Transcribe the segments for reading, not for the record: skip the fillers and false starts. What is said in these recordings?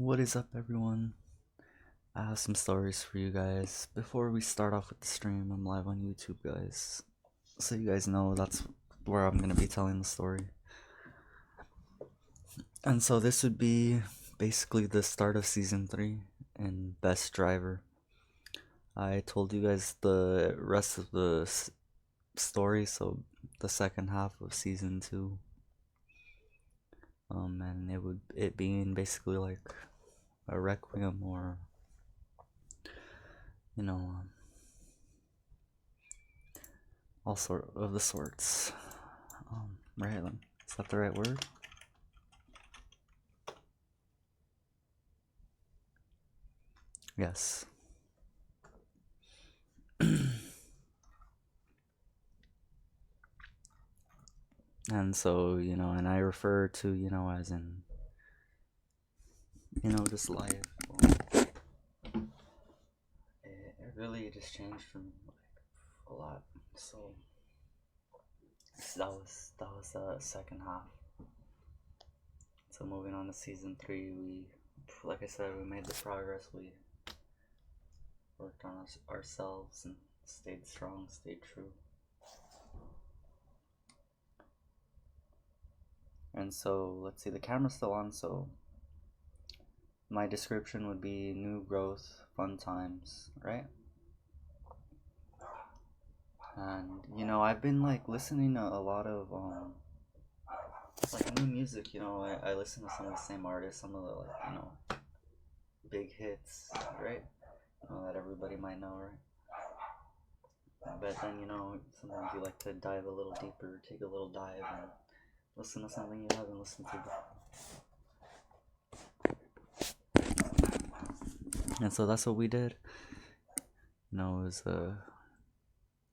What is up, everyone? I have some stories for you guys. Before we start off with the stream, I'm live on YouTube, guys. So you guys know that's where I'm gonna be telling the story. And so this would be basically the start of season 3 and Best Driver. I told you guys the rest of the story, so the second half of season 2. And it being basically like a requiem or you know all sort of the sorts. Right, is that the right word? Yes. And so, and I refer to, as in, just life. It really just changed for me, like, a lot. So, that was the second half. So moving on to season 3, like I said, we made the progress. We worked on ourselves and stayed strong, stayed true. And so, let's see, the camera's still on, so my description would be new growth, fun times, right? And I've been like listening to a lot of like new music. I listen to some of the same artists, some of the big hits, right? That everybody might know, right? But then sometimes you like to dive a little deeper, take a little dive, and listen to something you haven't listened to before. And so that's what we did. It was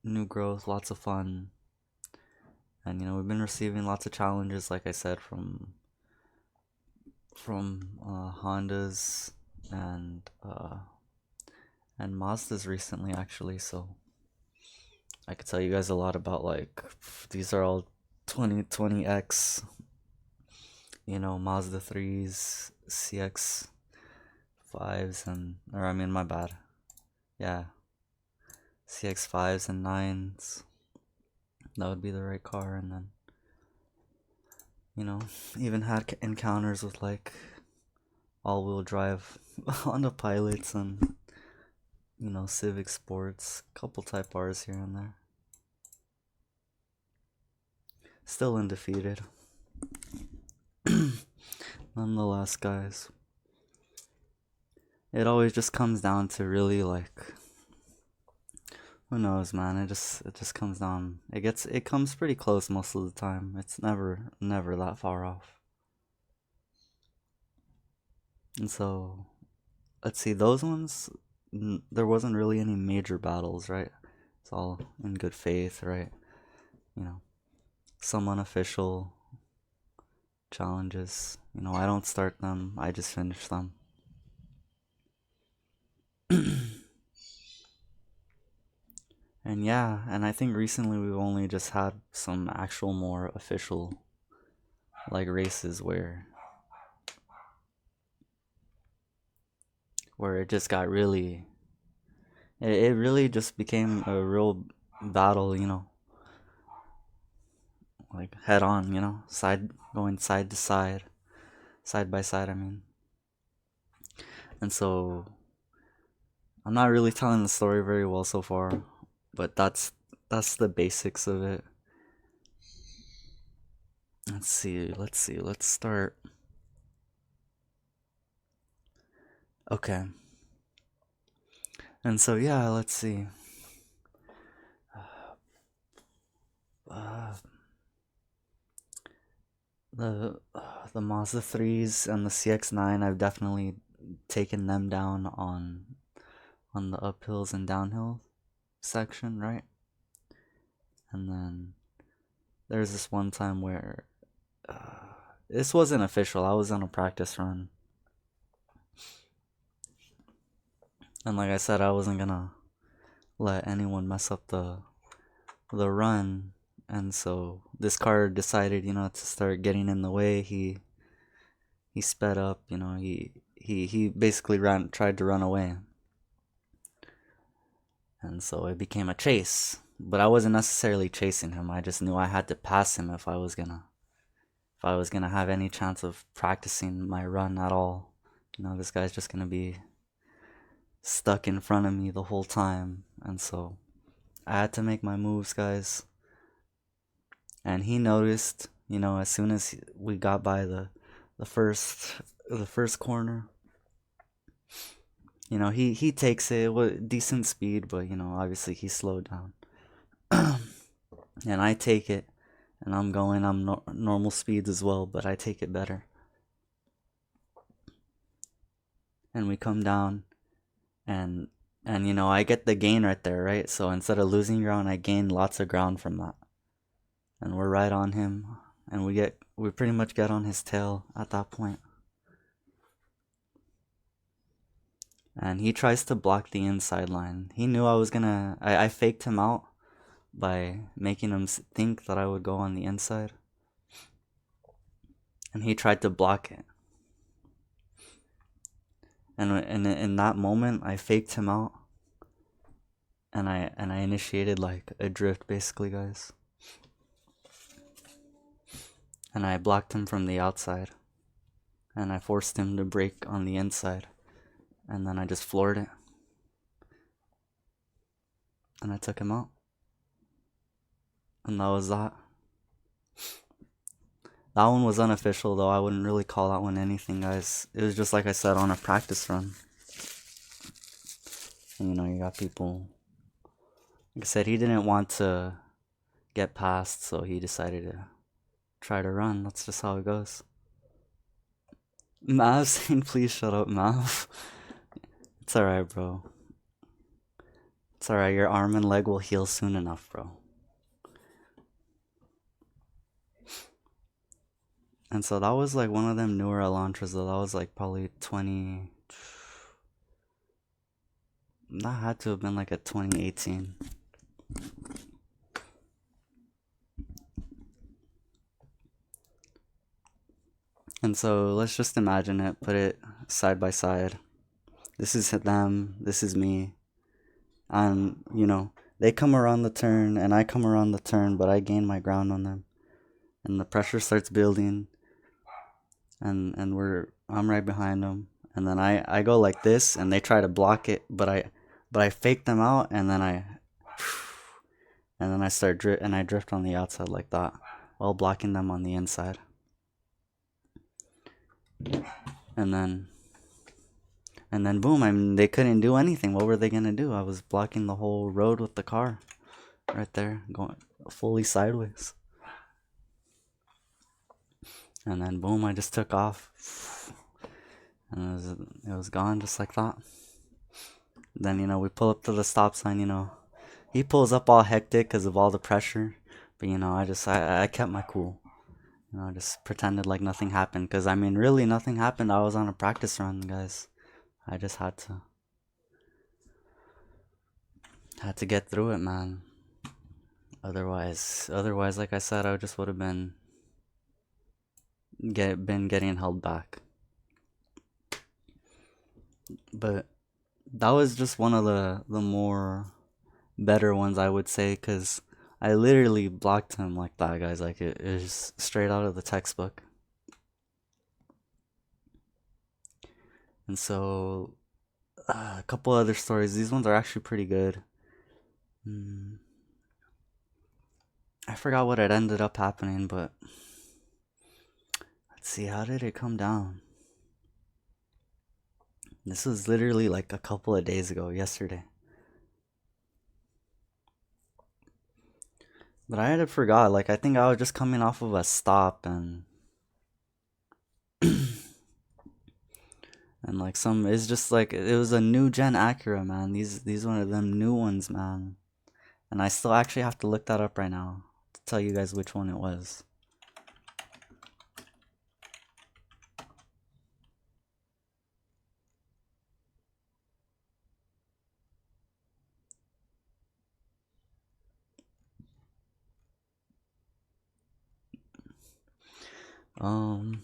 new growth, lots of fun, and we've been receiving lots of challenges, like I said, from Hondas and Mazdas recently, actually. So I could tell you guys a lot about, like, these are all 2020X, Mazda 3s, CX 5s, my bad. Yeah, CX 5s and 9s. That would be the right car. And then, even had encounters with, like, all-wheel drive Honda Pilots and, Civic Sports, couple Type R's here and there. Still undefeated. Nonetheless, guys, it always just comes down to really, like, who knows, man. It just comes down. It comes pretty close most of the time. It's never that far off. And so, let's see, those ones, there wasn't really any major battles, right? It's all in good faith, right? Some unofficial challenges. I don't start them, I just finish them. And yeah, and I think recently we've only just had some actual more official, like, races where it just got really, it really just became a real battle, like head on, going side to side, side by side, I mean. And so I'm not really telling the story very well so far, but that's the basics of it. Let's see, let's start. Okay. And so, yeah, let's see. Uh, the Mazda 3s and the CX-9, I've definitely taken them down on the uphills and downhill section, right? And then there's this one time where this wasn't official. I was on a practice run, and like I said, I wasn't gonna let anyone mess up the run. And so this car decided, to start getting in the way. He sped up, he basically tried to run away, and so it became a chase. But I wasn't necessarily chasing him. I just knew I had to pass him if I was gonna have any chance of practicing my run at all. You know, this guy's just gonna be stuck in front of me the whole time, and so I had to make my moves, guys. And he noticed, you know, as soon as we got by the first the first corner, you know, he takes it with decent speed, but you know, obviously he slowed down. And I take it, and I'm normal speeds as well, but I take it better. And we come down, and you know, I get the gain right there, right? So instead of losing ground, I gain lots of ground from that. And we're right on him, and we pretty much get on his tail at that point. And he tries to block the inside line. He knew I was gonna. I faked him out by making him think that I would go on the inside, and he tried to block it. And in that moment, I faked him out, and I initiated like a drift, basically, guys. And I blocked him from the outside, and I forced him to break on the inside, and then I just floored it, and I took him out, and that was that. That one was unofficial, though. I wouldn't really call that one anything, guys. It was just like I said, on a practice run. And you know, you got people. Like I said, he didn't want to get past, so he decided to try to run. That's just how it goes. Mav saying, please shut up, Mav. It's alright, bro. It's alright, your arm and leg will heal soon enough, bro. And so that was like one of them newer Elantras, though. That was like probably 20. That had to have been like a 2018. And so let's just imagine it, put it side by side. This is them, this is me. And, you know, they come around the turn and I come around the turn, but I gain my ground on them. And the pressure starts building. And I'm right behind them. And then I go like this and they try to block it, but I fake them out and then I I drift on the outside like that while blocking them on the inside. And then boom, I mean, they couldn't do anything. What were they gonna do? I was blocking the whole road with the car right there, going fully sideways. And then boom, I just took off, and it was gone just like that. Then, you know, we pull up to the stop sign. You know, he pulls up all hectic because of all the pressure, but you know, I kept my cool. You know, I just pretended like nothing happened, because I mean, really nothing happened. I was on a practice run, guys. I just had to get through it, man. Otherwise, like I said, I just would have been getting held back. But that was just one of the more better ones, I would say, because I literally blocked him like that, guys. Like it is straight out of the textbook. And so a couple other stories. These ones are actually pretty good. I forgot what had ended up happening, but let's see, how did it come down? This was literally like a couple of days ago, yesterday. But I had forgot. Like I think I was just coming off of a stop and and like it's just like it was a new gen Acura, man. These one of them new ones, man. And I still actually have to look that up right now to tell you guys which one it was. Um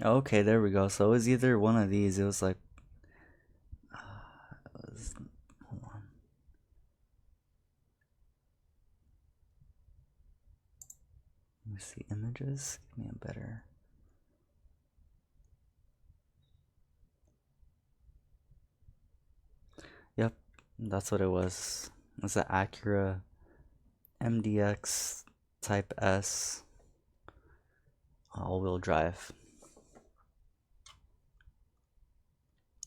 Okay, there we go. So it was either one of these. It was like, it was, hold on. Let me see images. Give me a better. Yep, that's what it was. It's an Acura MDX Type S all-wheel drive.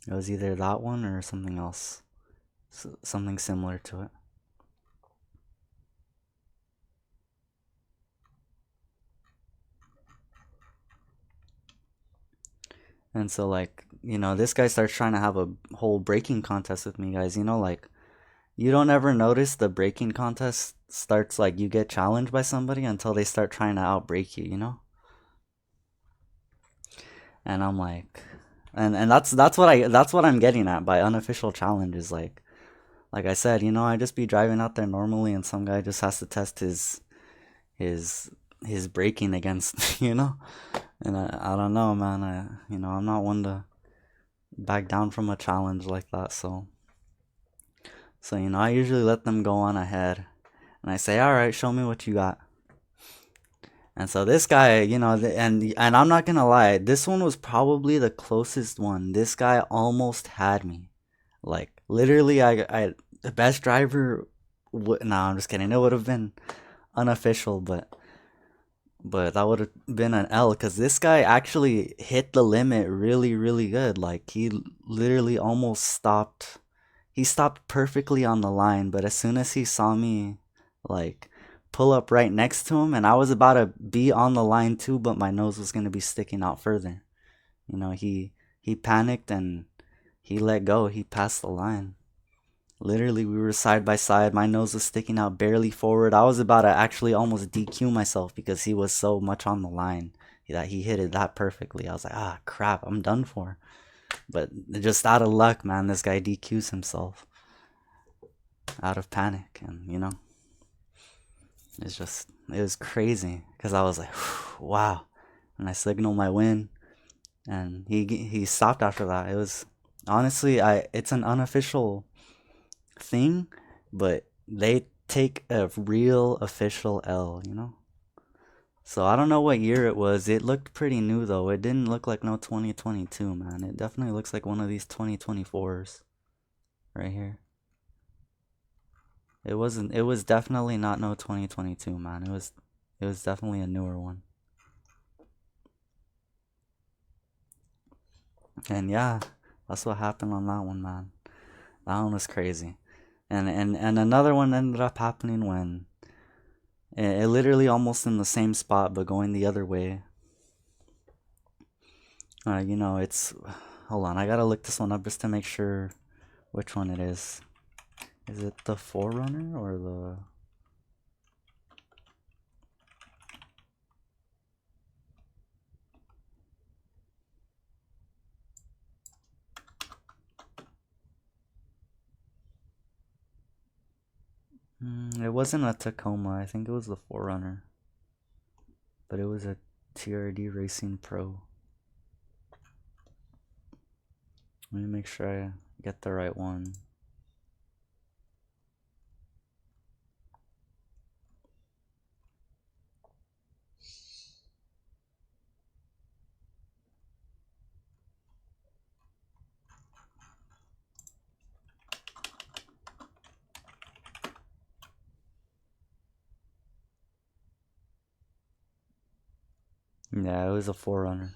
It was either that one or something else, something similar to it. And so, like, this guy starts trying to have a whole braking contest with me, guys. Like, you don't ever notice the braking contest starts like you get challenged by somebody until they start trying to outbrake you. And I'm like, and that's what I'm getting at by unofficial challenges. Like I said, I just be driving out there normally, and some guy just has to test his his braking against And I don't know, man. I'm not one to back down from a challenge like that. So I usually let them go on ahead, and I say, all right, show me what you got. And so this guy, and I'm not gonna lie, this one was probably the closest one. This guy almost had me. Like literally, I the best driver. No, I'm just kidding. It would have been unofficial, but that would have been an L because this guy actually hit the limit really, really good. Like he literally almost stopped. He stopped perfectly on the line, but as soon as he saw me, like pull up right next to him, and I was about to be on the line too, but my nose was gonna be sticking out further. He panicked and he let go. He passed the line. Literally, we were side by side. My nose was sticking out barely forward. I was about to actually almost DQ myself because he was so much on the line that he hit it that perfectly. I was like, ah, crap, I'm done for. But just out of luck, man, this guy DQs himself out of panic. And, it was crazy because I was like, wow. And I signaled my win. And he stopped after that. It was honestly, it's an unofficial thing, but they take a real official L. So I don't know what year it was. It looked pretty new though. It didn't look like no 2022, man. It definitely looks like one of these 2024s right here. It wasn't. It was definitely not no 2022, man. It was definitely a newer one. And yeah, that's what happened on that one, man. That one was crazy. And another one ended up happening when it literally almost in the same spot but going the other way. It's hold on, I gotta look this one up just to make sure which one it is. Is it the 4Runner or the it wasn't a Tacoma. I think it was the 4Runner, but it was a TRD Racing Pro. Let me make sure I get the right one. Yeah, it was a 4Runner.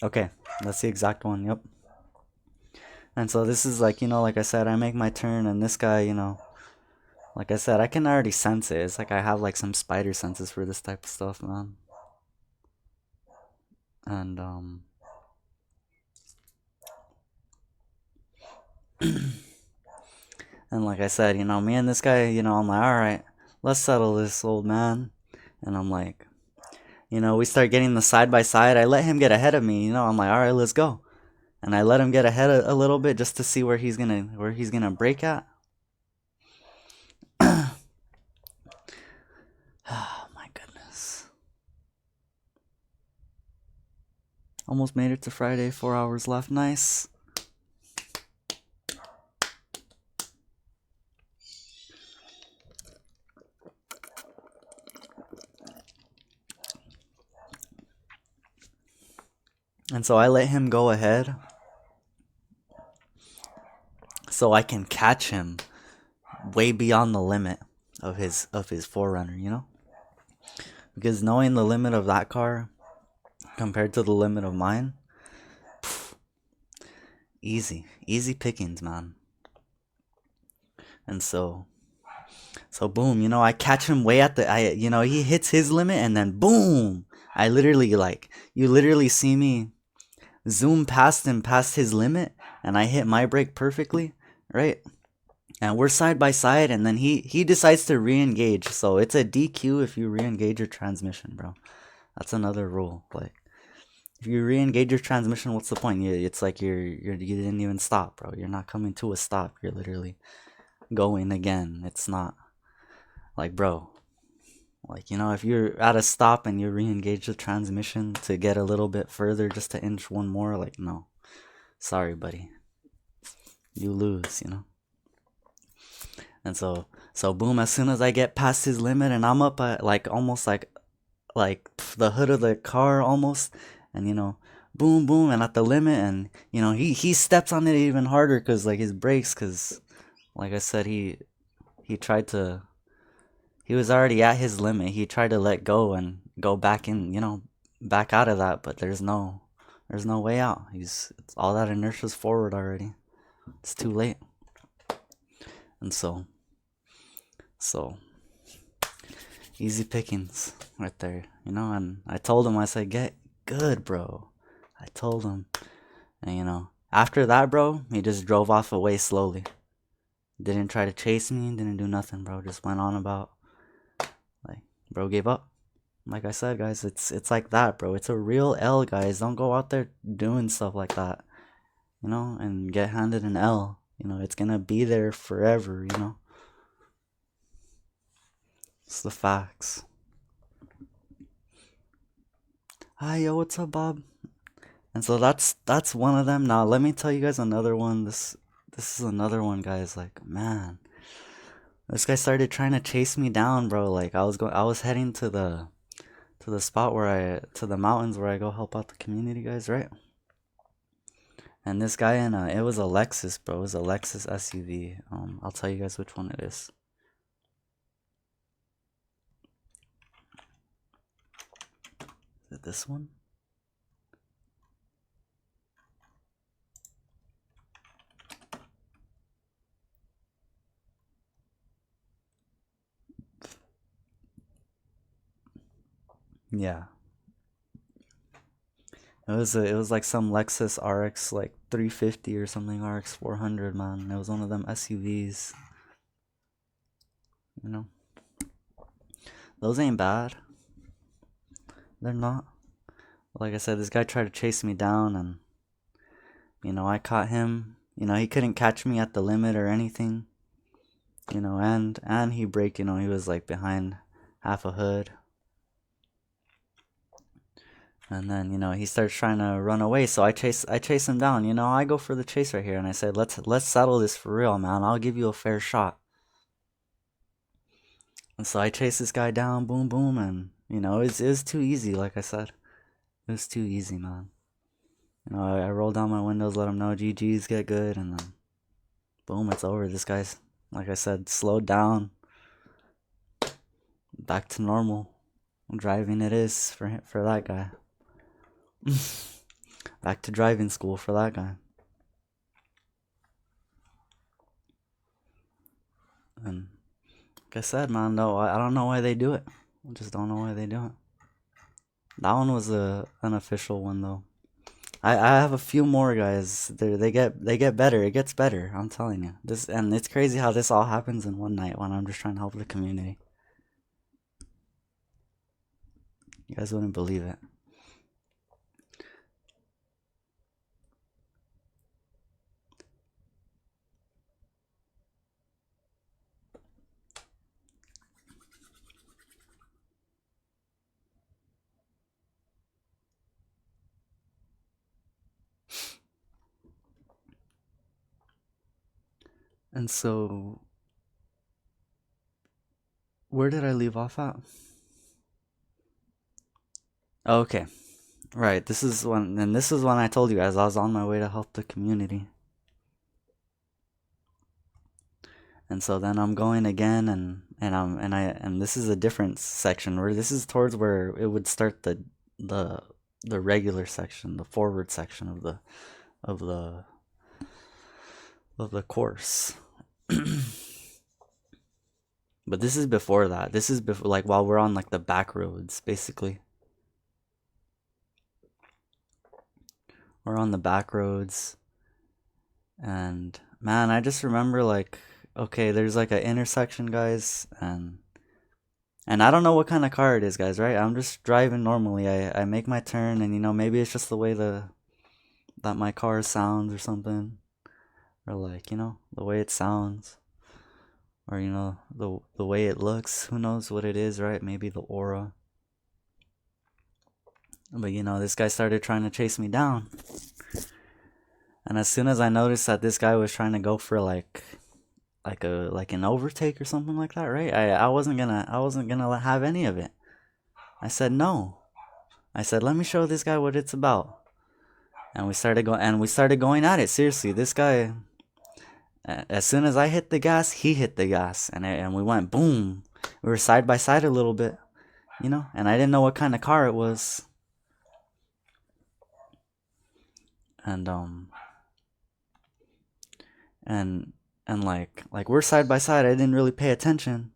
Okay, that's the exact one. Yep. And so this is like, like I said, I make my turn, and this guy, like I said, I can already sense it. It's like I have like some spider senses for this type of stuff, man. And And like I said, me and this guy, I'm like, all right, let's settle this, old man. And I'm like, we start getting the side by side. I let him get ahead of me. I'm like, all right, let's go. And I let him get ahead a little bit just to see where he's gonna break at. Oh my goodness. Almost made it to Friday. 4 hours left. Nice. And so I let him go ahead so I can catch him way beyond the limit of his Forerunner, because knowing the limit of that car compared to the limit of mine, easy pickings, man. And so boom, I catch him way at he hits his limit, and then boom, I literally, you literally see me zoom past him, past his limit, and I hit my brake perfectly, right? And we're side by side, and then he decides to re-engage. So it's a DQ if you re-engage your transmission, bro. That's another rule. Like, if you re-engage your transmission, what's the point? It's like you didn't even stop, bro. You're not coming to a stop. You're literally going again. It's not like, bro. Like, if you're at a stop and you re-engage the transmission to get a little bit further just to inch one more, like, no. Sorry, buddy. You lose. And so boom, as soon as I get past his limit and I'm up at almost like the hood of the car almost, and boom boom, and at the limit, and he steps on it even harder because his brakes, because like I said, he tried to, he was already at his limit. He tried to let go and go back in, back out of that, but there's no way out. All that inertia's forward already. It's too late. And so easy pickings right there, and I told him, I said, get good, bro. I told him. And after that, bro, he just drove off away slowly. Didn't try to chase me, didn't do nothing, bro. Just went on about, bro gave up. Like I said, guys, it's like that, bro. It's a real L, guys. Don't go out there doing stuff like that, and get handed an L. It's gonna be there forever, It's the facts. Hi, yo, what's up, Bob? And so that's one of them. Now let me tell you guys another one. This is another one, guys. Like, man, this guy started trying to chase me down, bro. Like, I was heading to the spot to the mountains where I go help out the community, guys, right? And this guy it was a Lexus, bro. It was a Lexus SUV. I'll tell you guys which one it is. Is it this one? Yeah. It was like some Lexus RX 350 or something, RX 400, man. It was one of them SUVs. Those ain't bad. They're not. Like I said, this guy tried to chase me down, and I caught him. He couldn't catch me at the limit or anything. And he braked. He was behind half a hood. And then he starts trying to run away, so I chase him down. I go for the chase right here, and I said, let's settle this for real, man. I'll give you a fair shot. And so I chase this guy down, boom boom, and it was too easy. Like I said, it was too easy, man. I roll down my windows, let him know GG's, get good, and then boom, it's over. This guy's, like I said, slowed down, back to normal driving. It is for that guy. Back to driving school for that guy. And like I said, man, no, I don't know why they do it. I just don't know why they do it. That one was a unofficial one, though. I have a few more guys. They get better. It gets better. I'm telling you. This and it's crazy how this all happens in one night when I'm just trying to help the community. You guys wouldn't believe it. And so, where did I leave off at? Okay, right. This is when I told you guys I was on my way to help the community. And so then I'm going again, and this is a different section where this is towards where it would start the the regular section, the forward section of the of the course. But this is before that. This is before, like, while we're on like the back roads, basically. We're on the back roads, and man, I just remember like, okay, there's like an intersection, guys, and I don't know what kind of car it is, guys, right? I'm just driving normally. I make my turn, and maybe it's just the way that my car sounds or something, or like, the way it sounds, or the way it looks. Who knows what it is, right? Maybe the aura. But this guy started trying to chase me down. And as soon as I noticed that this guy was trying to go for like an overtake or something like that, right? I wasn't gonna have any of it. I said no. I said, let me show this guy what it's about. And we started going at it. Seriously, this guy, as soon as I hit the gas, he hit the gas, and we went boom. We were side by side a little bit, and I didn't know what kind of car it was. And and like we're side by side. I didn't really pay attention.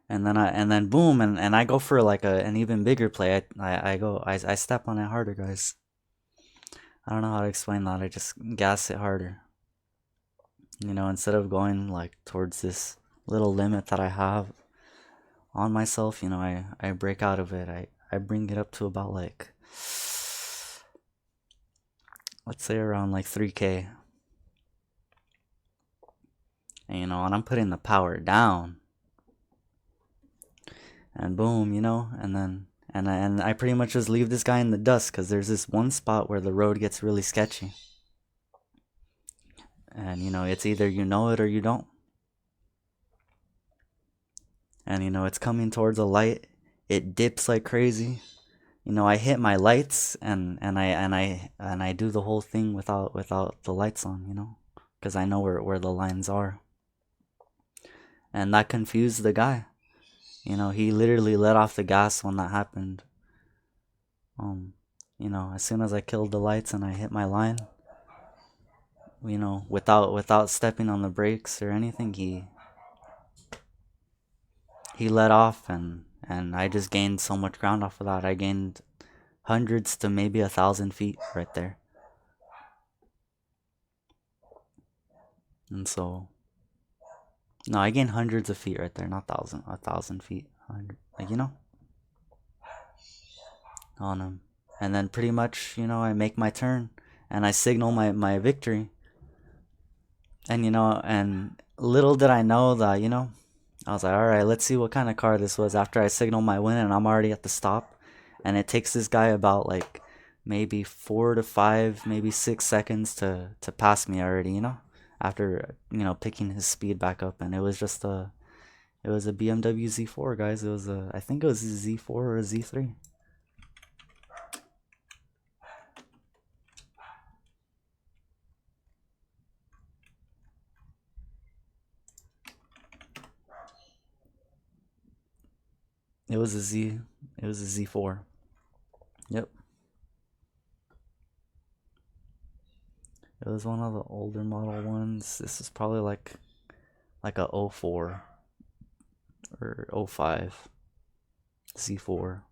And then boom, and I go for like an even bigger play. I step on it harder, guys. I don't know how to explain that. I just gas it harder. Instead of going like towards this little limit that I have on myself, I break out of it. I bring it up to about like, let's say around like 3K. And I'm putting the power down. And boom, and I pretty much just leave this guy in the dust because there's this one spot where the road gets really sketchy. And it's either you know it or you don't. And it's coming towards a light. It dips like crazy. I hit my lights and I do the whole thing without the lights on, because I know where the lines are. And that confused the guy. He literally let off the gas when that happened. As soon as I killed the lights and I hit my line, without stepping on the brakes or anything, he let off, and I just gained so much ground off of that. I gained hundreds to maybe 1,000 feet right there. And so, no, I gained hundreds of feet right there, not 1,000 feet, 100, like on him. And then pretty much, I make my turn and I signal my victory. And and little did I know that, I was like, all right, let's see what kind of car this was after I signal my win and I'm already at the stop. And it takes this guy about like maybe 4 to 5, maybe 6 seconds to pass me already, after, picking his speed back up. And it was a BMW Z4, guys. I think it was a Z4 or a Z3. It was a Z4. Yep. It was one of the older model ones. This is probably like a 04 or 05 Z4.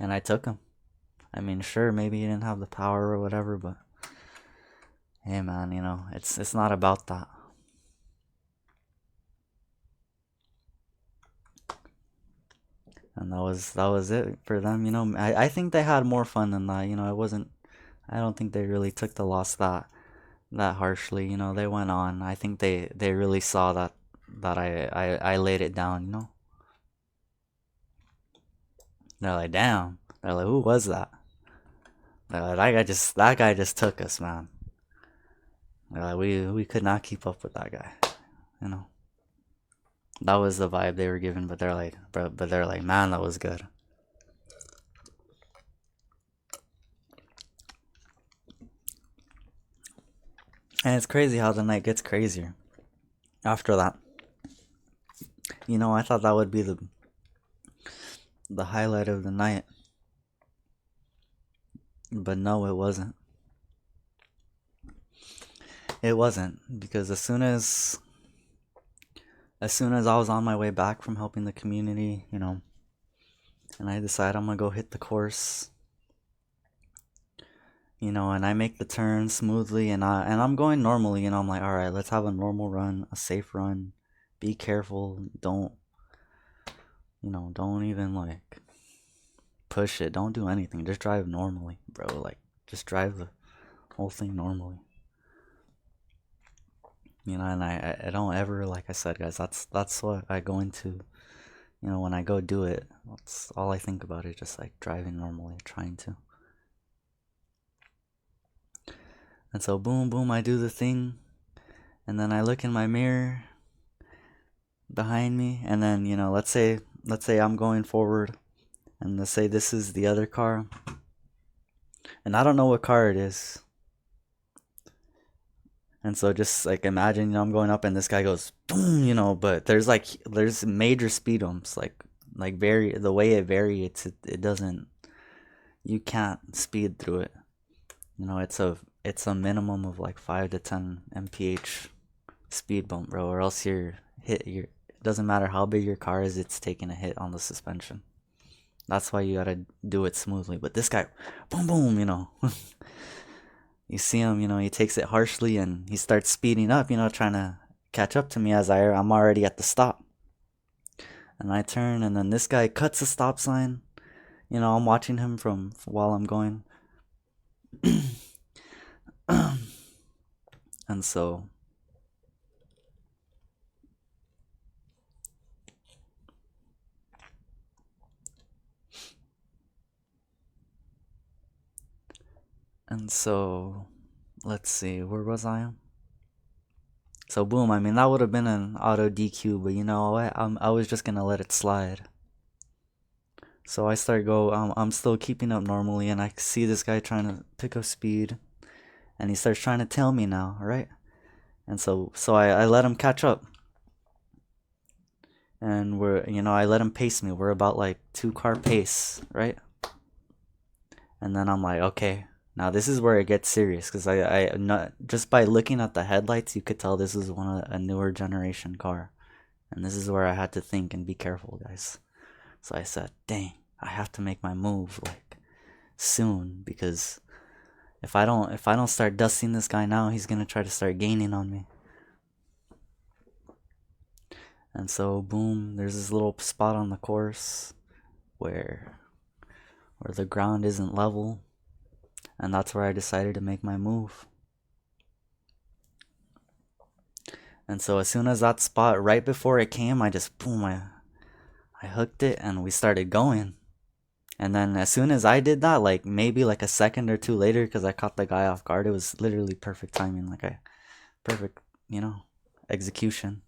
And I took him. I mean, sure, maybe he didn't have the power or whatever, but hey, man, it's not about that. And that was it for them. I think they had more fun than that. It wasn't. I don't think they really took the loss that harshly. They went on. I think they really saw that I laid it down. They're like, damn. They're like, who was that? They're like, that guy just took us, man. They're like, we could not keep up with that guy. You know. That was the vibe they were giving, but they're like, man, that was good. And it's crazy how the night gets crazier after that. I thought that would be the highlight of the night, but no, it wasn't. It wasn't because as soon as I was on my way back from helping the community, and I decide I'm gonna go hit the course, and I make the turn smoothly, and I'm going normally, I'm like, all right, let's have a normal run, a safe run, be careful, don't even like push it, don't do anything, just drive normally, bro, like just drive the whole thing normally. And I don't ever, like I said, guys, that's what I go into, when I go do it, that's all I think about is just like driving normally, trying to. And so boom, boom, I do the thing, and then I look in my mirror behind me, and then let's say I'm going forward, and let's say this is the other car, and I don't know what car it is. And so just like imagine, I'm going up and this guy goes boom, but there's major speed bumps, like vary the way it varies, it doesn't, you can't speed through it. It's a minimum of like 5 to 10 mph speed bump, bro, or else it doesn't matter how big your car is, it's taking a hit on the suspension. That's why you gotta do it smoothly. But this guy, boom, boom, you see him, he takes it harshly and he starts speeding up, trying to catch up to me as I'm already at the stop. And I turn, and then this guy cuts the stop sign. I'm watching him from while I'm going. And so and so let's see, where was I? So boom, I mean that would have been an auto DQ, but you know what? I was just gonna let it slide. So I start go. I'm still keeping up normally, and I see this guy trying to pick up speed, and he starts trying to tell me now, right? And so I let him catch up, and I let him pace me. We're about like 2 car pace, right? And then I'm like, okay, now this is where it gets serious, because I not just by looking at the headlights, you could tell this is a newer generation car, and this is where I had to think and be careful, guys. So I said, dang, I have to make my move like soon, because if I don't start dusting this guy now, he's gonna try to start gaining on me. And so boom, there's this little spot on the course where the ground isn't level, and that's where I decided to make my move. And so as soon as that spot right before it came, I just boom, I hooked it and we started going. And then as soon as I did that, like maybe like a second or two later, because I caught the guy off guard, it was literally perfect timing, like a perfect, execution.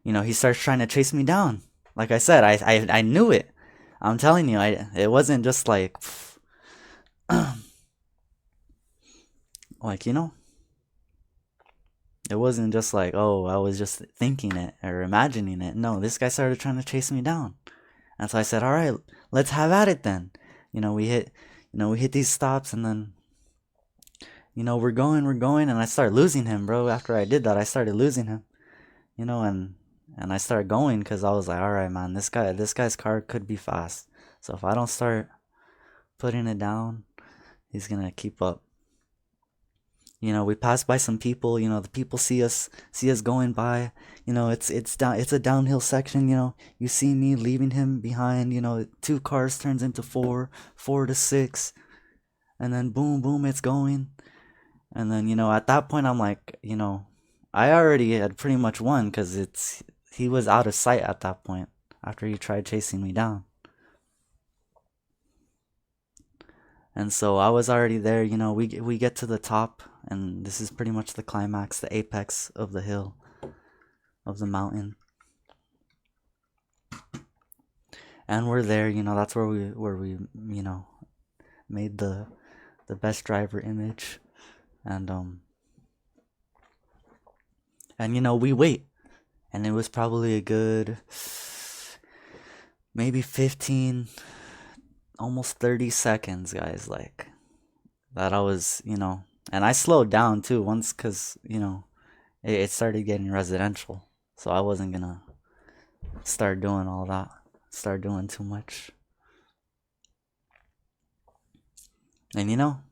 He starts trying to chase me down. Like I said, I knew it. I'm telling you, it wasn't just like like it wasn't just like, oh, I was just thinking it or imagining it. No, this guy started trying to chase me down. And so I said, all right, let's have at it then. We hit these stops, and then we're going, and I started losing him, bro. After I did that, I started losing him. And I started going because I was like, all right, man, this guy's car could be fast. So if I don't start putting it down. He's gonna keep up. We pass by some people. The people see us going by. It's a downhill section. You see me leaving him behind. Two cars turns into four, four to six, and then boom, boom, it's going. And then at that point, I'm like, I already had pretty much won because he was out of sight at that point after he tried chasing me down. And so I was already there. We get to the top, and this is pretty much the climax, the apex of the hill, of the mountain. And we're there. That's where we made the best driver image, and we wait, and it was probably a good maybe 15, almost 30 seconds, guys, like that I was, and I slowed down too once because, it started getting residential. So I wasn't gonna start doing all that, start doing too much. And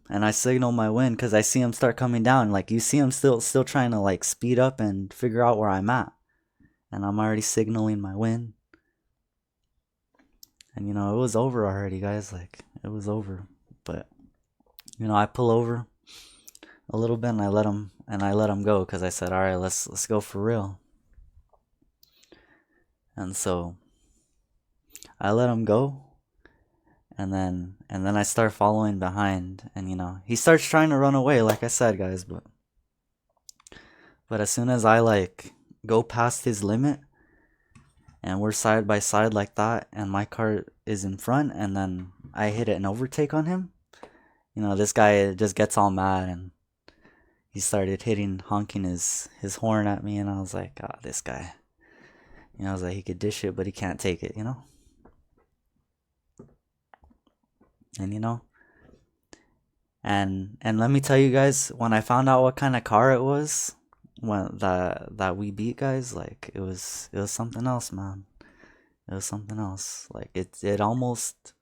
and I signal my win because I see him start coming down. Like, you see him still trying to like speed up and figure out where I'm at. And I'm already signaling my win. And it was over already, guys. Like, it was over. But I pull over a little bit and I let him go because I said, all right, let's go for real. And so I let him go, and then I start following behind, and he starts trying to run away, like I said, guys, but as soon as I like go past his limit and we're side by side like that, and my car is in front, and then I hit an overtake on him, this guy just gets all mad, and he started honking his horn at me, and I was like, oh, this guy. I was like, he could dish it, but he can't take it, And and let me tell you guys, when I found out what kind of car it was, that we beat, guys, like it was something else, man. It was something else. Like it almost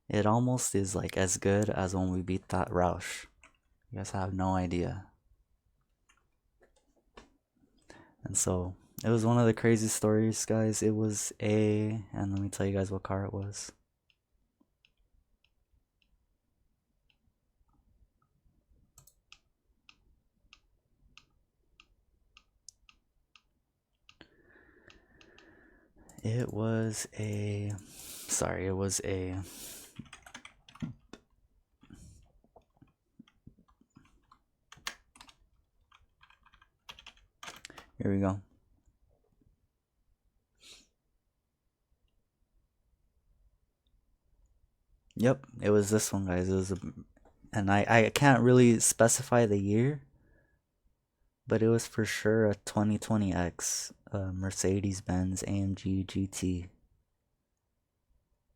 is like as good as when we beat that Roush. You guys have no idea. And so it was one of the crazy stories, guys. It was and let me tell you guys what car it was. It was a here we go. Yep, it was this one, guys. It was and I can't really specify the year, but it was for sure a 2020X Mercedes-Benz AMG GT.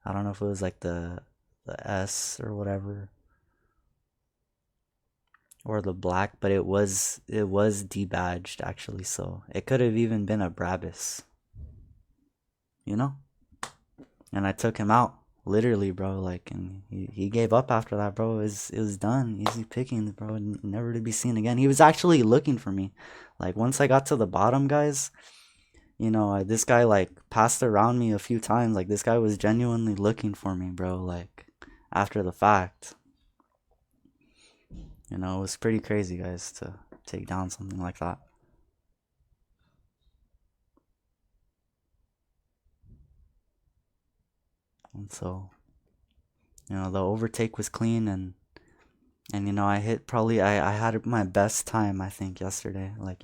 I don't know if it was like the S or whatever, or the black, but it was debadged actually, so it could have even been a Brabus. And I took him out, literally, bro. Like, and he gave up after that, bro. It was done. Easy pickings, bro. Never to be seen again. He was actually looking for me. Like, once I got to the bottom, guys, this guy like passed around me a few times. Like, this guy was genuinely looking for me, bro. Like, after the fact. It was pretty crazy, guys, to take down something like that. And so, the overtake was clean, and I hit probably, I had my best time, I think, yesterday. Like,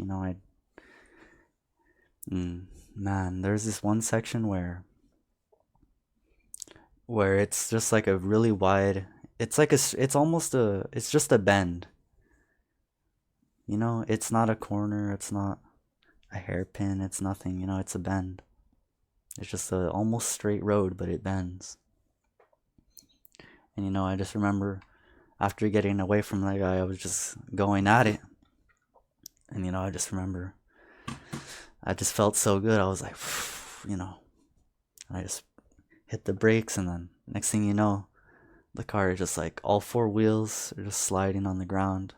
man, there's this one section where it's just like a really wide, it's like it's just a bend. It's not a corner, it's not a hairpin, it's nothing, it's a bend. It's just a almost straight road, but it bends. And I just remember after getting away from that guy, I was just going at it. And I just remember I just felt so good. I was like, and I just hit the brakes, and then next thing you know, the car is just like all four wheels are just sliding on the ground.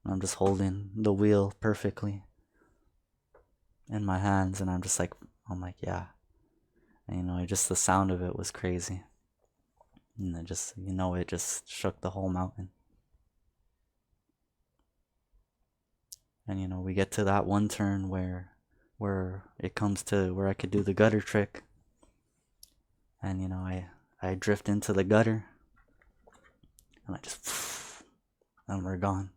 And I'm just holding the wheel perfectly in my hands, and I'm like, yeah. And, you know, just the sound of it was crazy. And it just, you know, it just shook the whole mountain. And, you know, we get to that one turn where it comes to where I could do the gutter trick. And, you know, I drift into the gutter. And I just, and we're gone.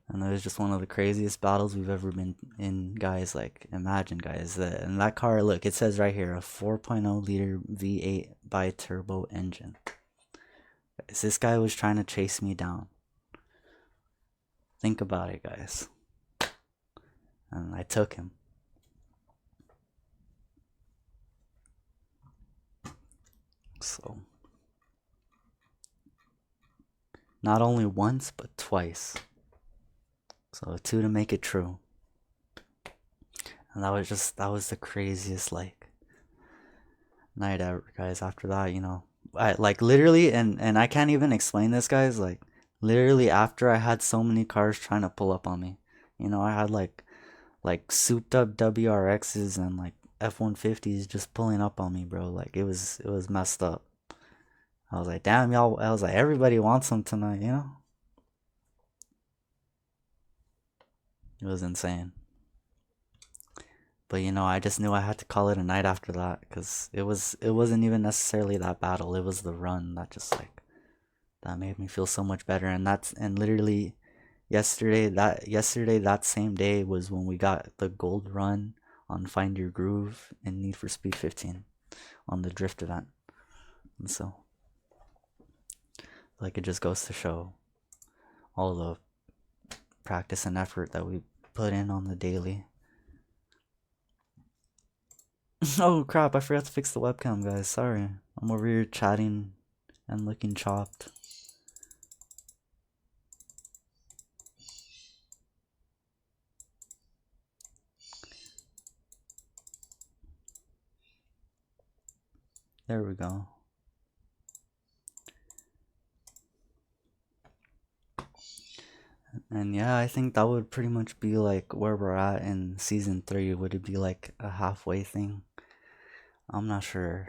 And it was just one of the craziest battles we've ever been in, guys. Like, imagine, guys, and that car, look, it says right here, a 4.0 liter V8 bi-turbo engine. Guys, this guy was trying to chase me down. Think about it, guys. And I took him. So, not only once, but twice. So, two to make it true. And that was the craziest, like, night ever, guys. After that, you know, I like literally, and I can't even explain this, guys. Like, literally after I had so many cars trying to pull up on me, you know, I had like souped up WRXs and like F-150s just pulling up on me, bro. Like, it was messed up. I was like, damn, y'all. I was like, everybody wants them tonight, you know. It was insane. But, you know, I just knew I had to call it a night after that, because it wasn't even necessarily that battle. It was the run that just like that made me feel so much better. And literally yesterday that same day was when we got the gold run on Find Your Groove in Need for Speed 15 on the drift event. And so, like, it just goes to show all the practice and effort that we put in on the daily. Oh crap, I forgot to fix the webcam, guys. Sorry. I'm over here chatting and looking chopped. There we go. And yeah, I think that would pretty much be like where we're at in season 3. Would it be like a halfway thing? I'm not sure.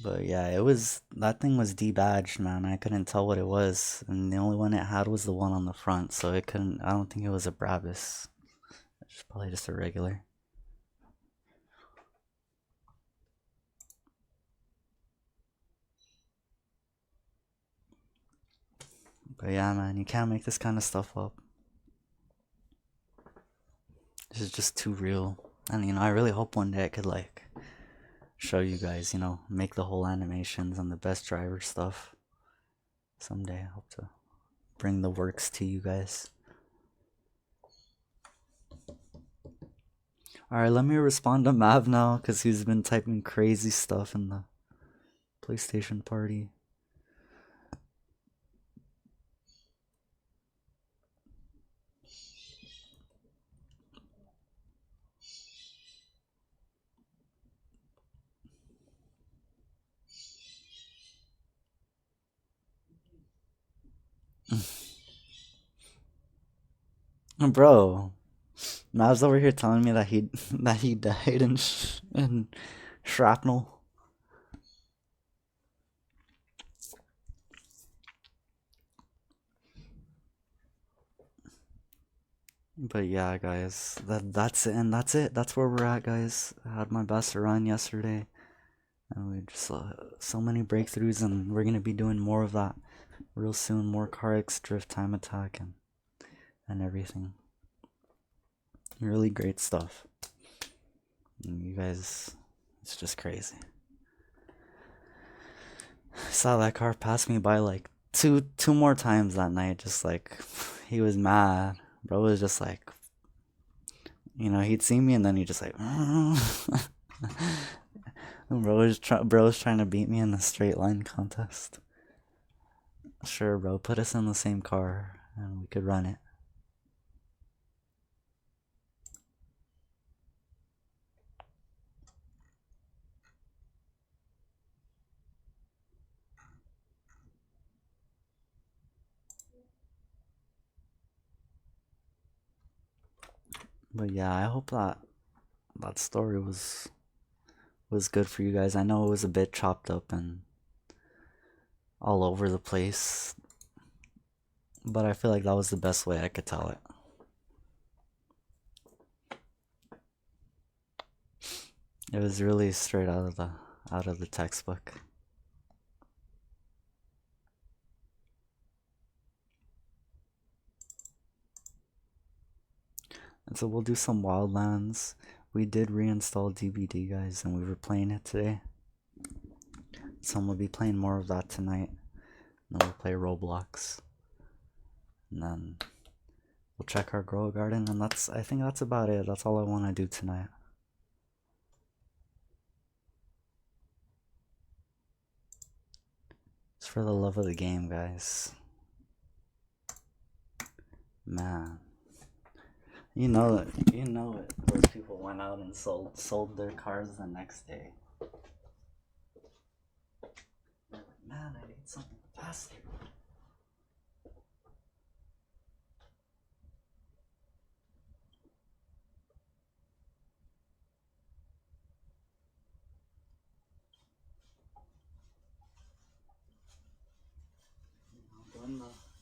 But yeah, that thing was debadged, man. I couldn't tell what it was. And the only one it had was the one on the front, so I don't think it was a Brabus. It's probably just a regular. But yeah, man, you can't make this kind of stuff up. This is just too real. And, you know, I really hope one day I could, like, show you guys, you know, make the whole animations and the best driver stuff. Someday I hope to bring the works to you guys. Alright, let me respond to Mav now, because he's been typing crazy stuff in the PlayStation party. Bro, Mav's over here telling me that he died in shrapnel. But yeah, guys, that's it, and that's it. That's where we're at, guys. I had my best run yesterday, and we just so many breakthroughs, and we're gonna be doing more of that real soon. More car X drift time attack and everything. Really great stuff. And you guys, it's just crazy. I saw that car pass me by like two more times that night. Just like, he was mad. Bro was just like, you know, he'd see me and then he just like, bro was trying to beat me in the straight line contest. Sure, bro, put us in the same car and we could run it. But yeah, I hope that story was good for you guys. I know it was a bit chopped up and all over the place, but I feel like that was the best way I could tell it. It was really straight out of the textbook. And so we'll do some Wildlands. We did reinstall DBD, guys, and we were playing it today. So we'll be playing more of that tonight. And then we'll play Roblox. And then we'll check our grow garden, and I think that's about it. That's all I want to do tonight. It's for the love of the game, guys. Man. You know it. Those people went out and sold their cars the next day. They're like, man, I need something faster.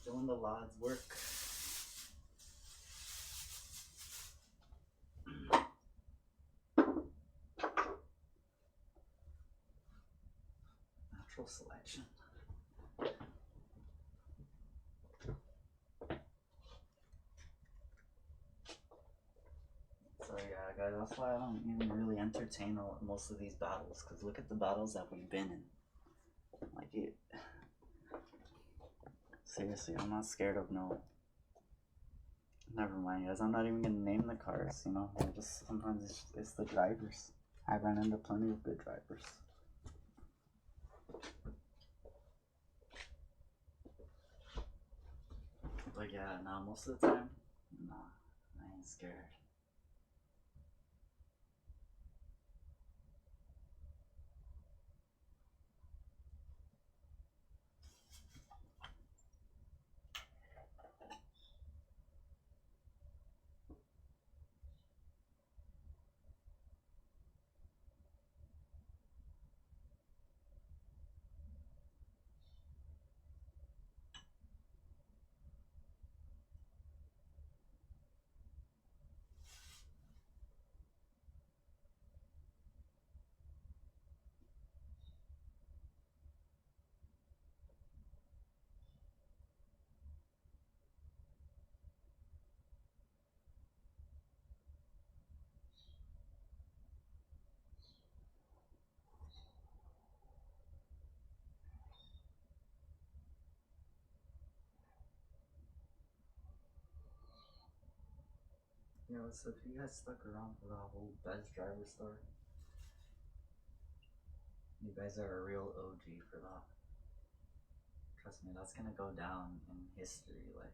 Doing the lads work. Natural selection. So yeah, guys, that's why I don't even really entertain most of these battles. Cause look at the battles that we've been in. Like it. Seriously, I'm not scared of no. Never mind, guys. I'm not even gonna name the cars. You know, they're just sometimes it's the drivers. I ran into plenty of good drivers. But yeah, nah, most of the time, nah, I ain't scared. You know, so if you guys stuck around for that whole best driver story, you guys are a real OG for that. Trust me, that's gonna go down in history. Like,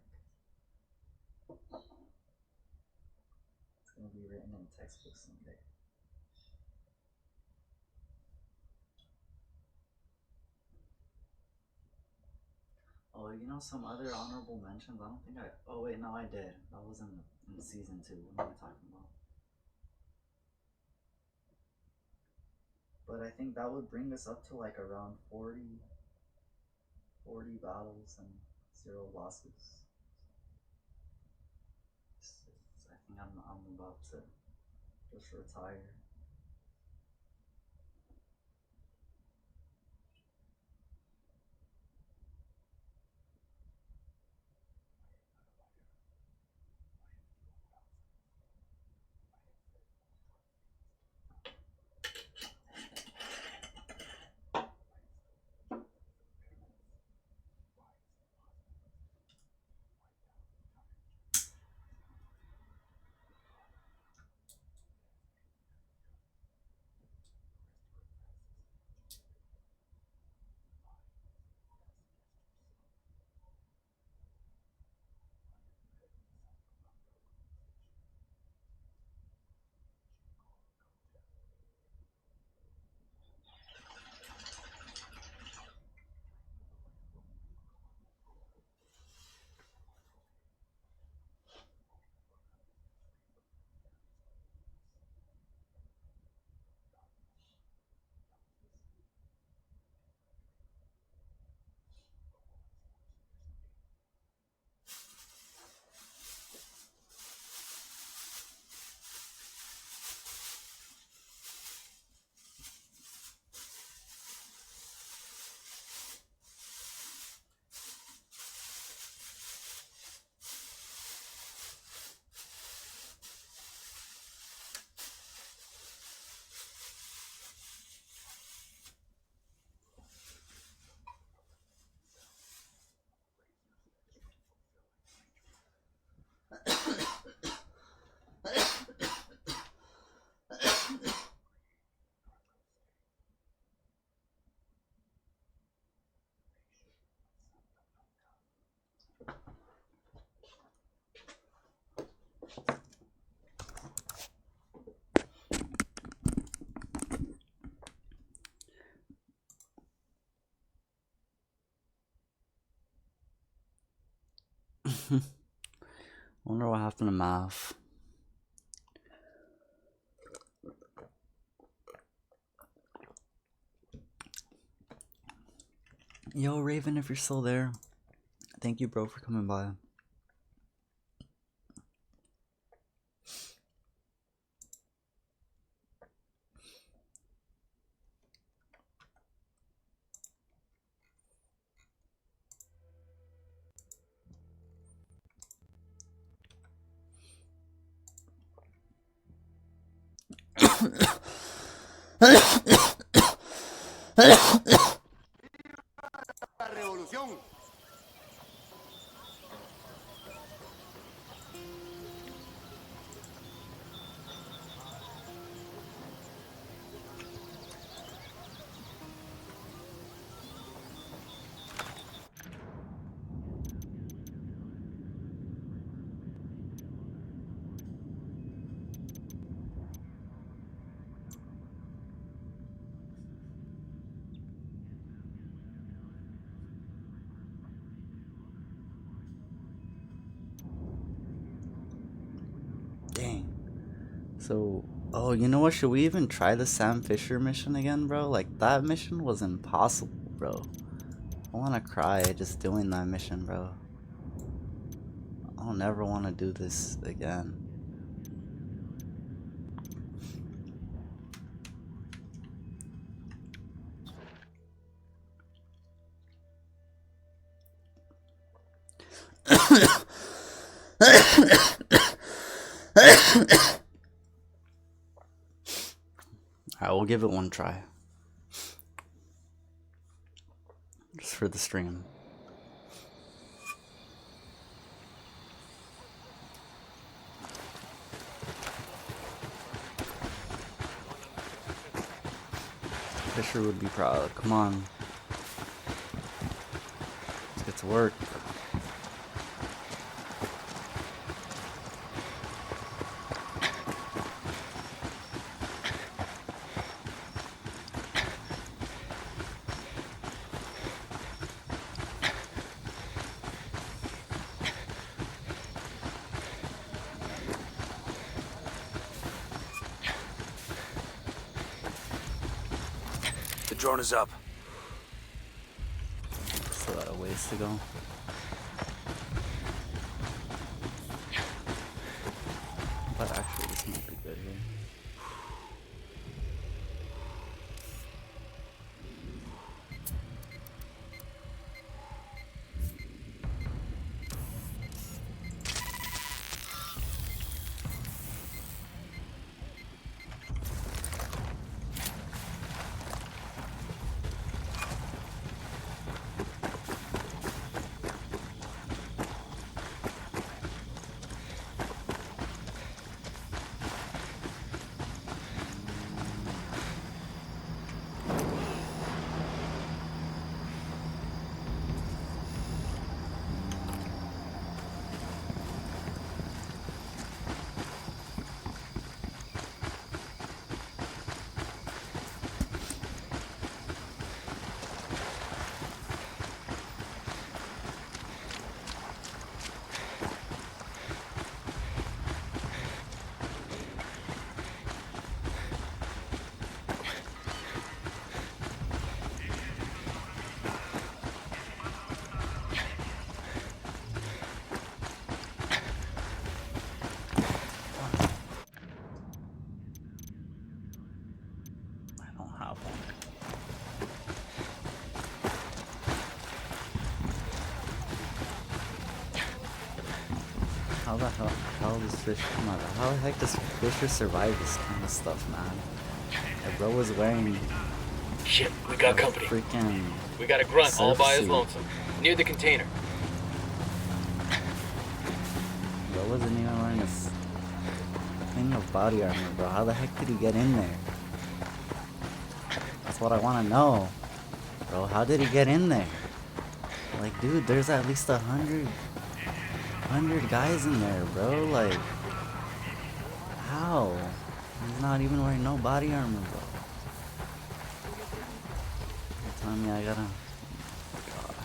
it's gonna be written in textbooks someday. Oh, you know some other honorable mentions? I don't think I. Oh wait, no, I did. That was in season 2. What am I talking about? But I think that would bring us up to like around 40 battles and 0 losses. I think I'm about to just retire. Wonder what happened to Math. Yo, Raven, if you're still there, thank you, bro, for coming by. La revolución. Dang. So, oh, you know what? Should we even try the Sam Fisher mission again, bro? Like, that mission was impossible, bro. I wanna cry just doing that mission, bro. I'll never wanna do this again. Alright, we'll give it one try. Just for the stream. Fisher would be proud. Come on. Let's get to work. The drone is up. Still got a ways to go. But actually, this might be good here. How the hell does Fish come out? How the heck does Fisher survive this kind of stuff, man? Like, bro was wearing Shit, we got company. freaking We got a grunt all by his surf suit. lonesome, near the container. Bro wasn't even wearing a thing of body armor, bro. How the heck did he get in there? That's what I want to know. Bro, how did he get in there? Like, dude, there's at least 100 guys in there, bro. Like, how? He's not even wearing no body armor, bro. You're telling me I gotta... God.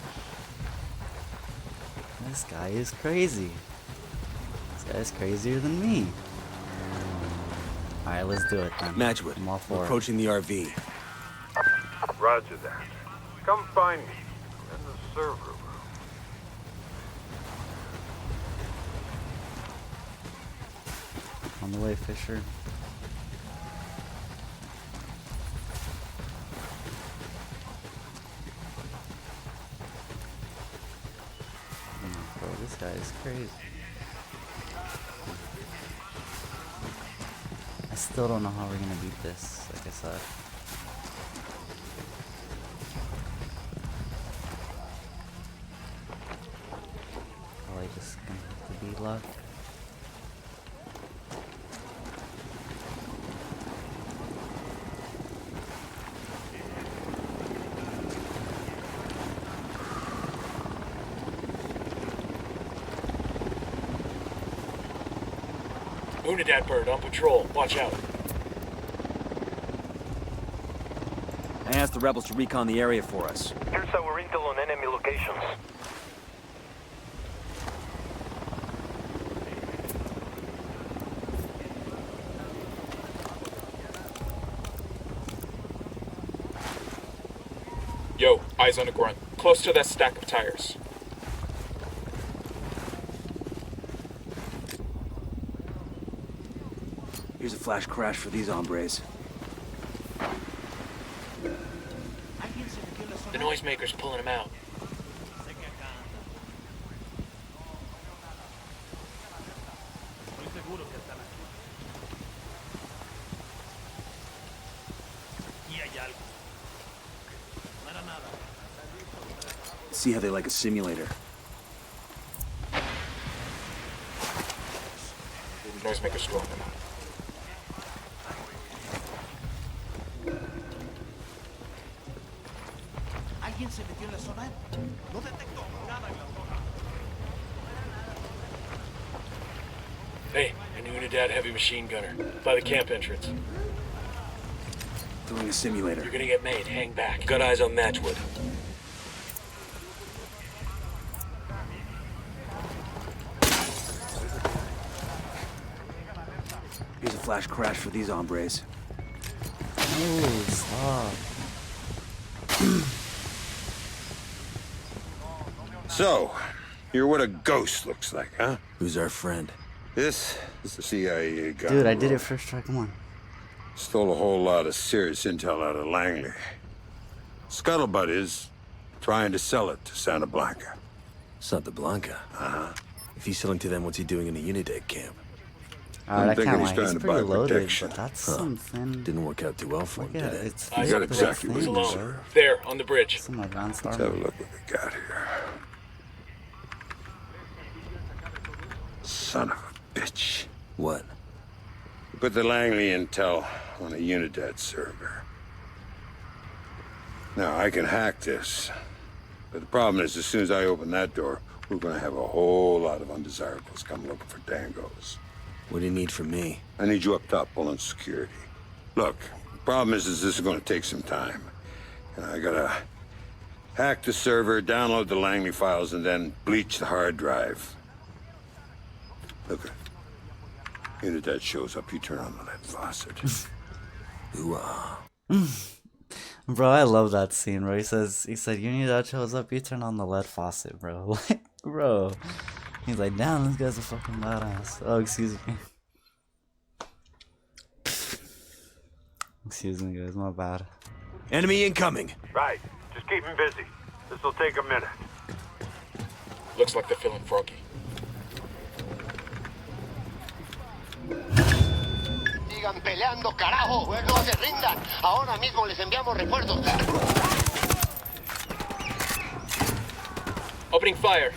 This guy is crazy. This guy's crazier than me. Alright, let's do it then. Matchwood, I'm all for we're it. approaching the RV. Roger that. Come find me in the server room. On the way, Fisher. Bro, this guy is crazy. I still don't know how we're gonna beat this, like I said. Probably just gonna have to be luck. Unidad bird on patrol. Watch out. I asked the rebels to recon the area for us. Here's our intel on enemy locations. Yo, eyes on a grunt. Close to that stack of tires. Here's a flash crash for these hombres. The noisemaker's pulling him out. See how they like a simulator. Noisemaker's throwing him out. ¿Alguien se metió en la zona? No detectó nada en la zona. Hey, an Unidad heavy machine gunner. By the camp entrance. Doing a simulator. You're gonna get made. Hang back. Got eyes on Matchwood. Here's a flash crash for these hombres. Oh, stop. So, you're what a ghost looks like, huh? Who's our friend? This is the CIA guy. Dude, I did it first try, come on. Stole a whole lot of serious intel out of Langley. Scuttlebutt is trying to sell it to Santa Blanca. Santa Blanca. Uh-huh. If he's selling to them, what's he doing in the Unidad camp? Alright, I thinking can't he's lie. trying He's to pretty buy loaded, protection. but that's Huh. something. Didn't work out too well for him, Yeah, did it? it's I got a exactly thing, what He's you bro. alone. deserve. There, on the bridge. Some advanced Let's have a armor. look what we got here. Son of a bitch. What? We put the Langley intel on a Unidad server. Now, I can hack this. But the problem is, as soon as I open that door, we're gonna have a whole lot of undesirables come looking for Dangos. What do you need from me? I need you up top pulling security. Look, the problem is this is gonna take some time. And I gotta hack the server, download the Langley files, and then bleach the hard drive. Look, Unidad shows up, you turn on the lead faucet. Ooh-ah. Bro, I love that scene, bro. He said, Unidad shows up, you turn on the lead faucet, bro. Like, bro. He's like, damn, this guy's a fucking badass. Oh, excuse me. Excuse me, guys, my bad. Enemy incoming. Right. Just keep him busy. This'll take a minute. Looks like they're feeling froggy. Sigan peleando, carajo. No se rindan. Ahora mismo les enviamos refuerzos. Opening fire.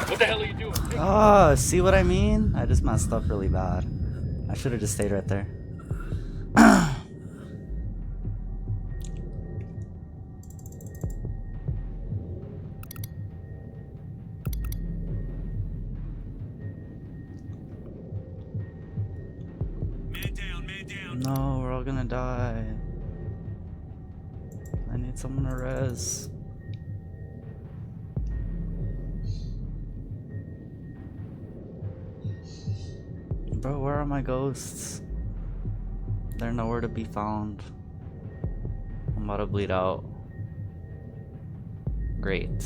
What the hell are you doing? Oh, see what I mean? I just messed up really bad. I should have just stayed right there. No, we're all gonna die. I need someone to res. Bro, where are my ghosts? They're nowhere to be found. I'm about to bleed out. Great.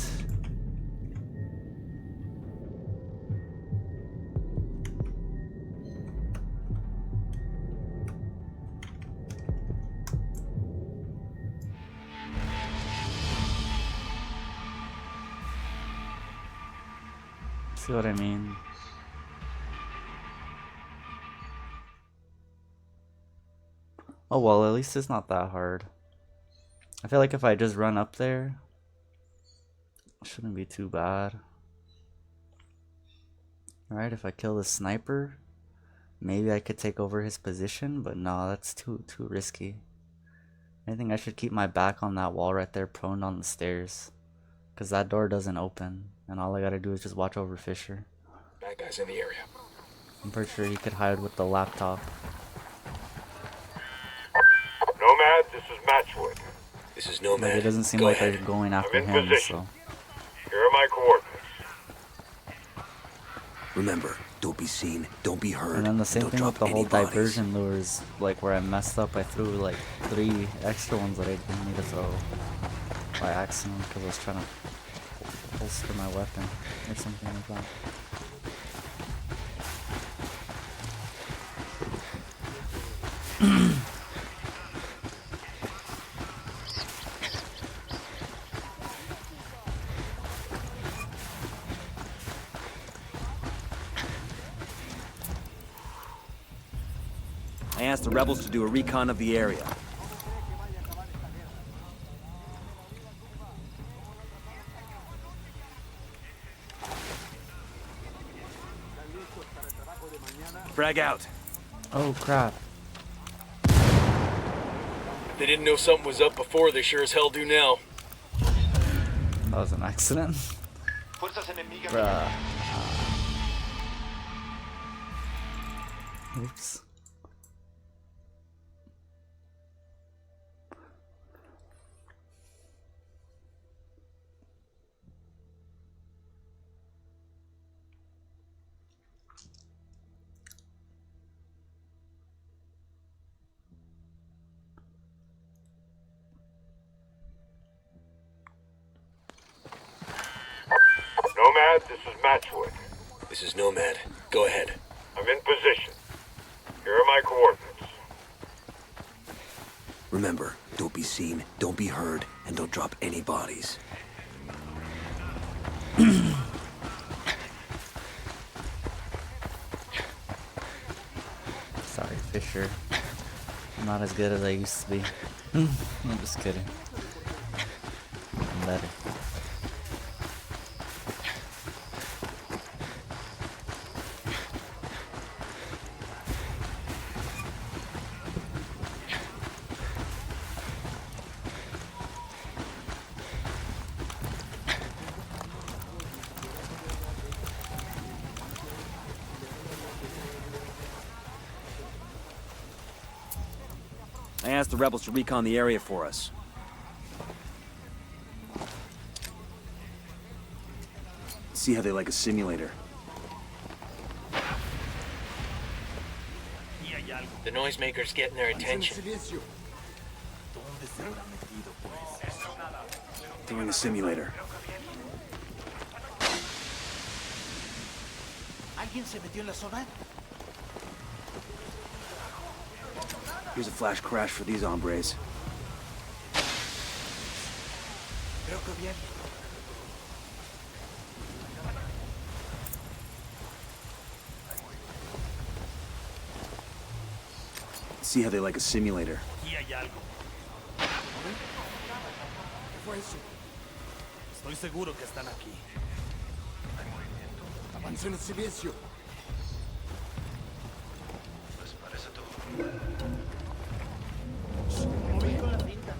See what I mean? Oh well, at least it's not that hard. I feel like if I just run up there, it shouldn't be too bad. Alright, if I kill the sniper, maybe I could take over his position, but no, that's too risky. I think I should keep my back on that wall right there, prone on the stairs. Because that door doesn't open, and all I gotta do is just watch over Fisher. Bad guys in the area. I'm pretty sure he could hide with the laptop. Nomad, this is Matchwood. This is Like, Nomad. it doesn't seem Go like ahead. they're going after in him, position. so... Here are my coordinates. Remember, don't be seen, don't be heard, And then the same don't thing with drop the whole any bodies. diversion lures, like where I messed up, I threw like 3 extra ones that I didn't need to throw by accident because I was trying to holster my weapon or something like that. I asked the rebels to do a recon of the area. Frag out. Oh crap. If they didn't know something was up before, they sure as hell do now. That was an accident. Fuerzas enemigas. Bruh. Oops. Nomad, this is Matchwood. This is Nomad. Go ahead. I'm in position. Here are my coordinates. Remember, don't be seen, don't be heard, and don't drop any bodies. Sorry, Fisher. I'm not as good as I used to be. I'm just kidding. I'm better. I asked the rebels to recon the area for us. See how they like a simulator. The noisemaker's getting their attention. Doing a simulator. ¿Alguien se metió en la zona? Here's a flash crash for these hombres. Creo que bien. See how they like a simulator. Aquí hay algo. ¿Qué fue eso? Estoy seguro que están aquí. Avancen en silencio. Moví con la cinta.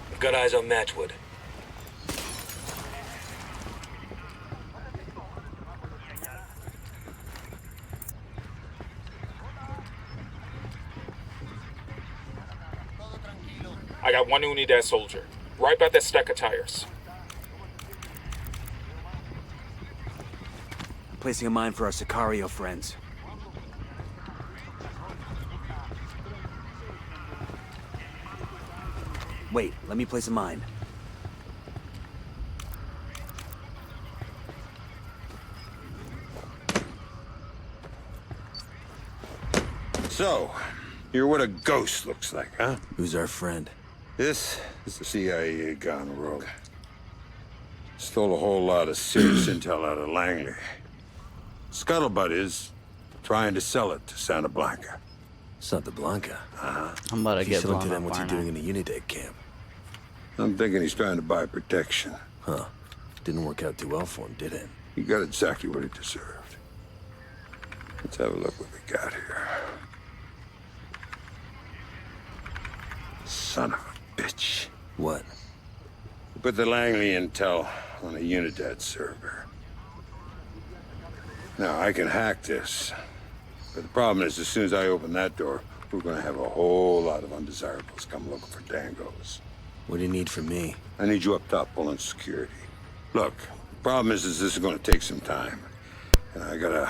We've got eyes on Matchwood. I got one Unidad soldier. Right by that stack of tires. Placing a mine for our Sicario friends. Wait, let me place a mine. So, you're what a ghost looks like, huh? Who's our friend? This is the CIA gone rogue. Stole a whole lot of serious intel out of Langley. Scuttlebutt is trying to sell it to Santa Blanca. Santa Blanca. I'm about to If you're get selling blown to them, up, what's he aren't doing I? in the Unidad camp? I'm thinking he's trying to buy protection. Huh. Didn't work out too well for him, did it? He got exactly what he deserved. Let's have a look what we got here. Son of a bitch. What? Put the Langley intel on a Unidad server. Now, I can hack this. But the problem is, as soon as I open that door, we're gonna have a whole lot of undesirables come looking for Dangos. What do you need from me? I need you up top pulling security. Look, the problem is this is gonna take some time. And I gotta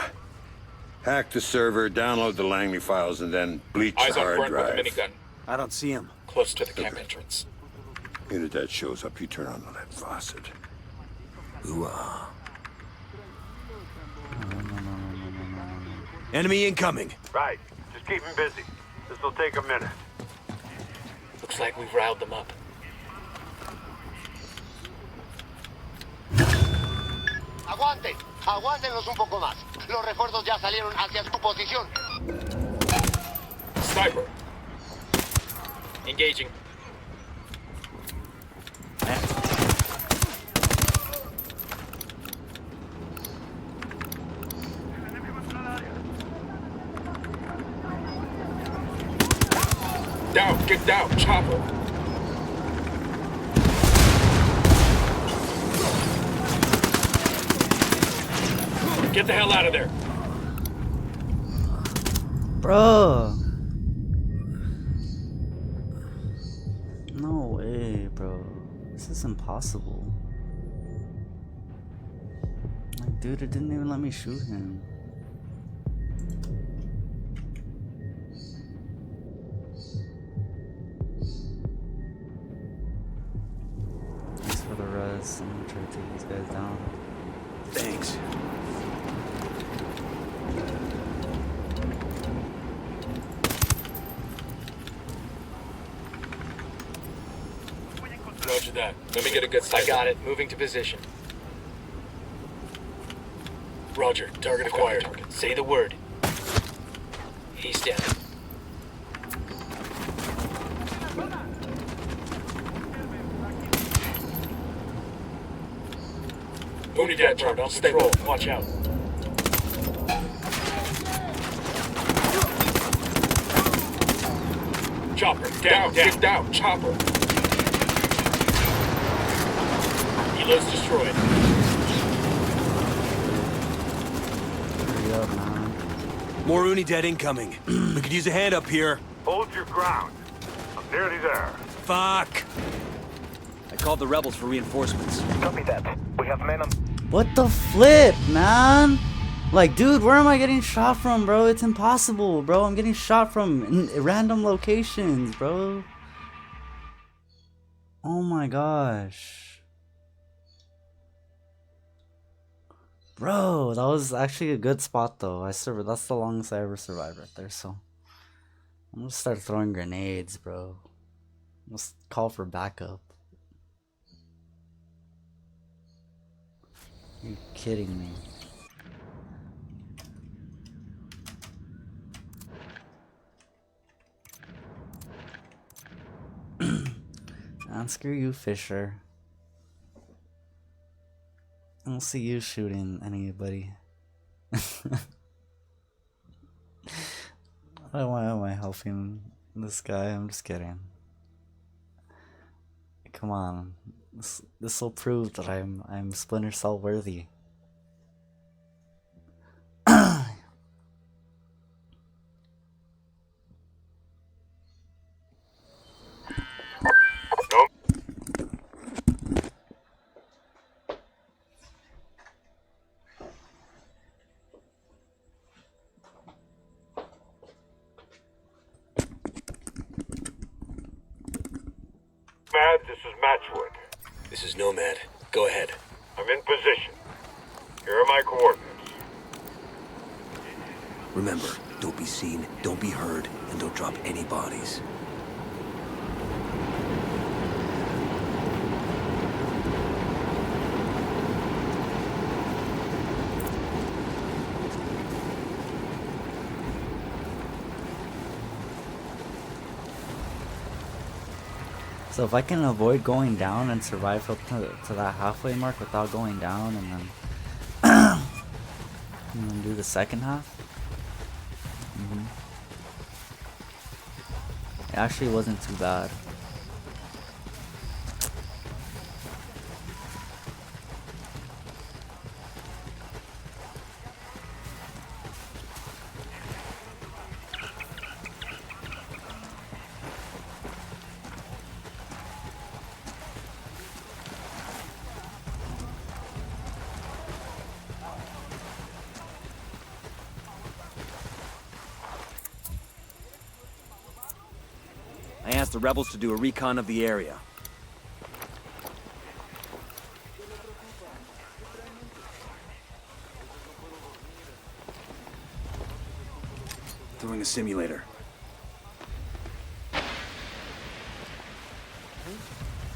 hack the server, download the Langley files, and then bleach Eyes the on hard front drive. with the minigun. I don't see him. Close to the camp entrance. Unidad shows up, you turn on the lead faucet. Ooh-ah. Enemy incoming. Right. Just keep him busy. This'll take a minute. Looks like we've riled them up. Aguanten, aguántenos un poco más. Los refuerzos ya salieron hacia su posición. Sniper. Engaging. Down, get down, chopper. Get the hell out of there. Bro. No way, bro. This is impossible. Like, dude, it didn't even let me shoot him. Thanks for the res. I'm gonna try to take these guys down. Thanks. Roger that. Let me get a good sight. I got it. Moving to position. Roger. Target acquired. Say the word. He's dead. Unidad Turned on stay patrol. low. Watch out. Chopper, down, get down, chopper. Helo's destroyed. Hurry up, man. More Unidad incoming. We could use a hand up here. Hold your ground. I'm nearly there. Fuck. I called the rebels for reinforcements. Copy that. We have men on... What the flip, man? Like, dude, where am I getting shot from, bro? It's impossible, bro. I'm getting shot from random locations, bro. Oh my gosh. Bro, that was actually a good spot, though. That's the longest I ever survived right there, so... I'm gonna start throwing grenades, bro. Let's call for backup. You're kidding me. And screw you, Fisher. I don't see you shooting anybody. Why am I helping this guy? I'm just kidding. Come on. This will prove that I'm Splinter Cell worthy. Matchwood. This is Nomad. Go ahead. I'm in position. Here are my coordinates. Remember, don't be seen, don't be heard, and don't drop any bodies. So if I can avoid going down and survive up to that halfway mark without going down, and then do the second half, it actually wasn't too bad. I asked the rebels to do a recon of the area. Throwing a simulator.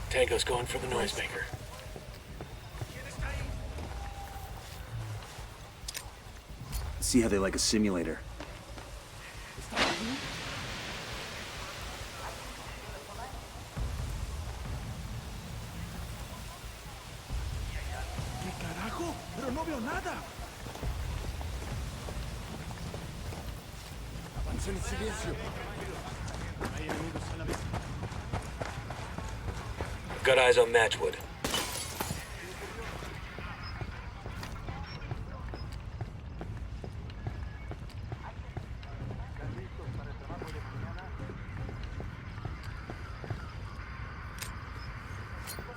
Tango's going for the noisemaker. See how they like a simulator. ¿Qué carajo? Pero no veo nada. Avancen en silencio. Hay enemigos a la vez. I've got eyes on Matchwood.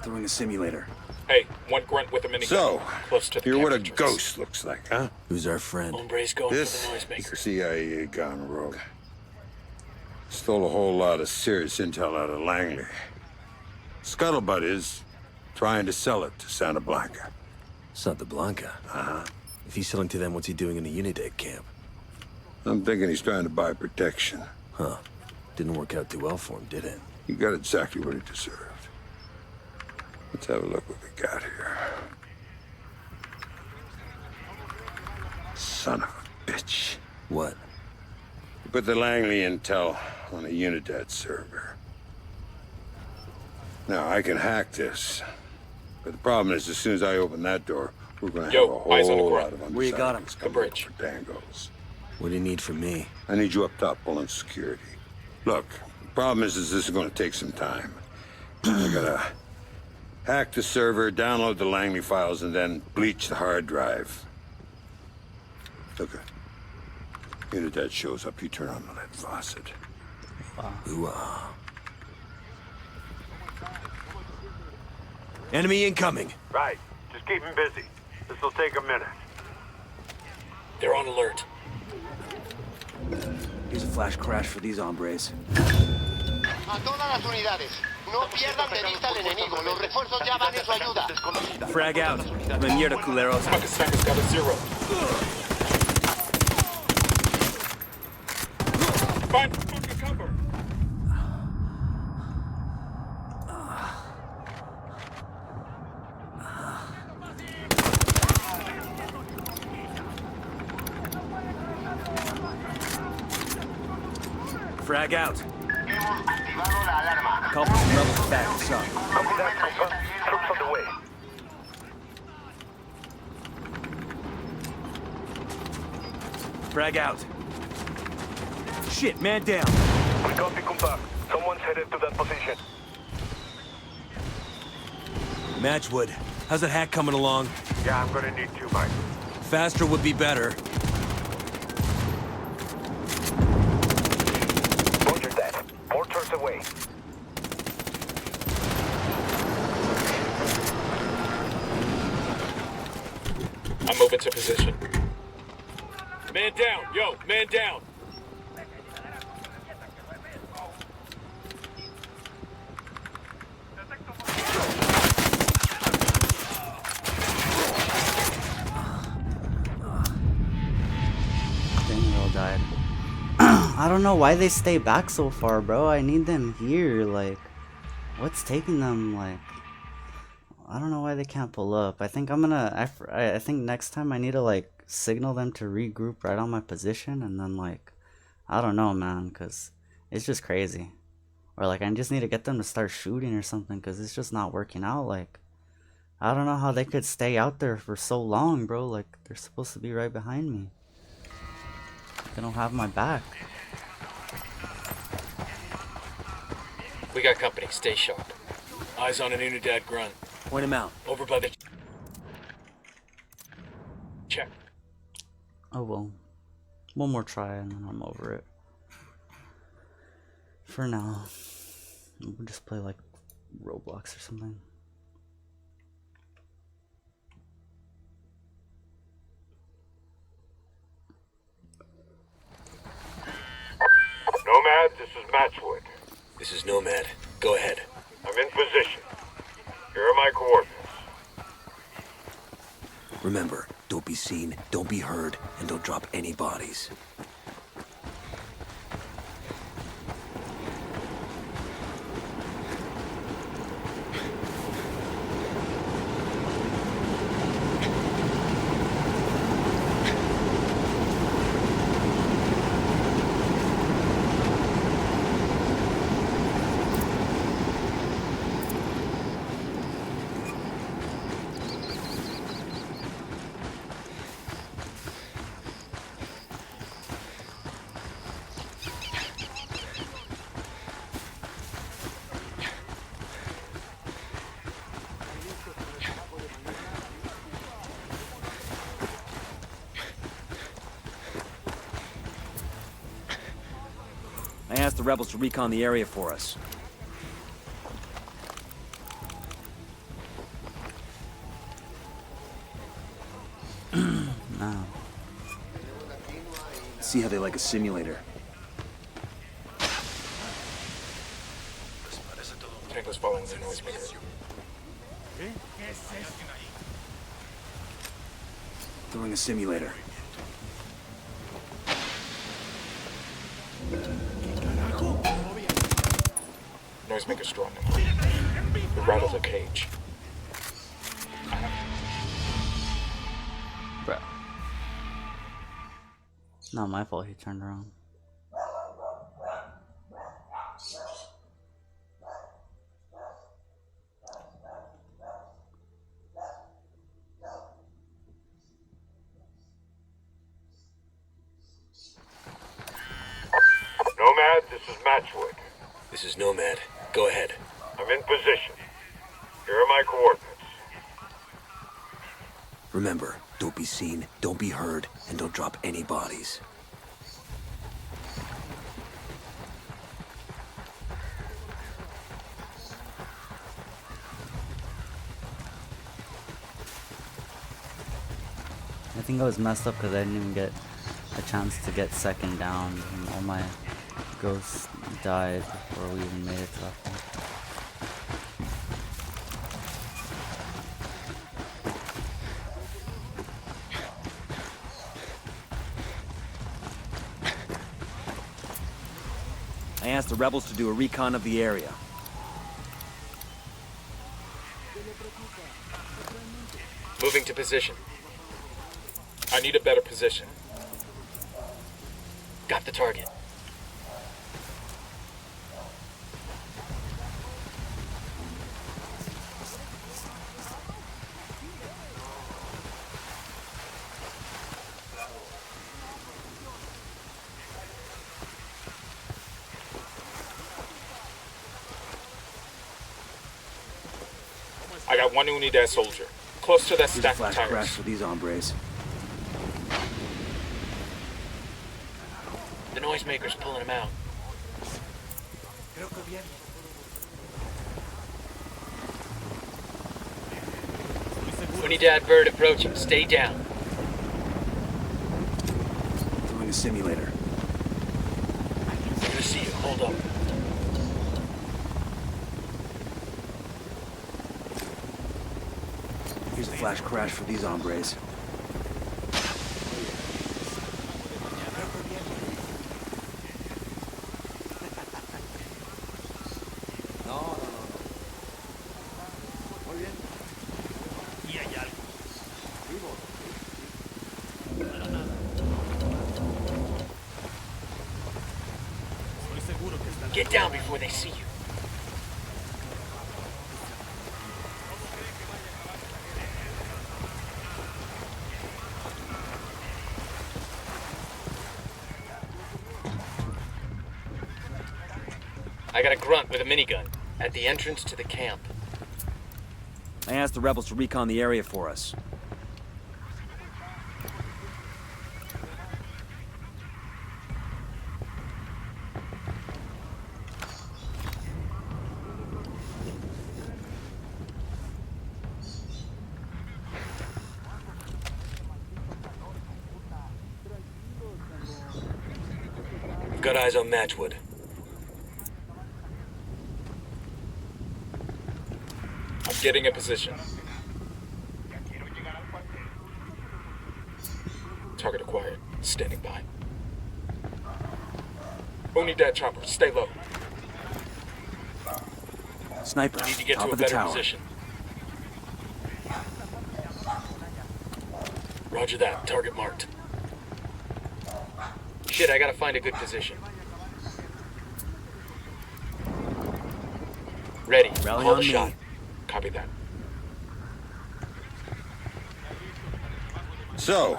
Throwing a simulator. Hey, one grunt with a minigun. So, Close to the you're what a camera ghost looks like, huh? Who's our friend? Hombre's going This for the noisemaker. CIA gone rogue. Stole a whole lot of serious intel out of Langley. Scuttlebutt is trying to sell it to Santa Blanca. Santa Blanca. If he's selling to them, what's he doing in the Unidad camp? I'm thinking he's trying to buy protection. Huh. Didn't work out too well for him, did it? He got exactly what he deserved. Let's have a look what we got here. Son of a bitch. What? He put the Langley intel on a Unidad server. Now, I can hack this. But the problem is, as soon as I open that door, we're gonna Yo, have a eyes on the whole ground. lot of Where you got undersignings him? coming The bridge. for Dangos. What do you need from me? I need you up top pulling security. Look, the problem is this is gonna take some time. I gotta hack the server, download the Langley files, and then bleach the hard drive. Okay. Unidad shows up, you turn on the lead faucet. Ooh-ah. Enemy incoming. Right. Just keep him busy. This'll take a minute. They're on alert. Here's a flash crash for these hombres. A todas las unidades, no pierdan de vista al enemigo. Los refuerzos ya van en su ayuda. Frag out. La mierda, culeros. Fucking Snacker's got a 0. Find fucking cover. Frag out. Hemos activado la alarma. Call for some rebels to back us up. Copy that, Cooper. Troops on the way. Frag out. Shit, man down. We copy, Cooper. Someone's headed to that position. Matchwood, how's that hack coming along? Yeah, I'm gonna need 2, Mike. Faster would be better. Roger that. Mortars away. I'm moving to position. Man down. Yo, man down. don't know why they stay back so far, bro. I need them here. Like, what's taking them? Like, I don't know why they can't pull up. I think I'm gonna. I think next time I need to like signal them to regroup right on my position, and then like, I don't know, man, cause it's just crazy. Or like, I just need to get them to start shooting or something, cause it's just not working out. Like, I don't know how they could stay out there for so long, bro. Like, they're supposed to be right behind me. They don't have my back. We got company. Stay sharp. Eyes on an Unidad grunt. Point him out. Over by the... Check. Oh well. One more try and then I'm over it. For now. We'll just play like Roblox or something. Nomad, this is Matchwood. This is Nomad. Go ahead. I'm in position. Here are my coordinates. Remember, don't be seen, don't be heard, and don't drop any bodies. I asked the rebels to recon the area for us. No. See how they like a simulator. Tango's following the noisemaker. Throwing a simulator. Noisemaker strong enough. It rattles a cage. Bruh. Not my fault he turned around. Nomad, this is Matchwood. This is Nomad. Go ahead. I'm in position. Here are my coordinates. Remember, don't be seen, don't be heard, and don't drop any bodies. I think I was messed up because I didn't even get a chance to get second down. And all my ghosts died before we even made it to that point. I asked the rebels to do a recon of the area. Moving to position. I need a better position. Got the target. I got one Unidad soldier. Close to that Here's a stack of flash tires. crash for these hombres. The noisemaker's pulling him out. Unidad bird approaching. Stay down. Throwing a simulator. I'm gonna see you. Hold up. Here's a flash crash for these hombres. Get down before they see you. I got a grunt with a minigun at the entrance to the camp. I asked the rebels to recon the area for us. We've got eyes on Matchwood. I'm getting a position. Target acquired. Standing by. Unidad chopper, stay low. Sniper, Need to get top to a of the better tower. position. Roger that. Target marked. Shit, I gotta find a good position. Ready. Rally Call on the me. shot. Copy that. So,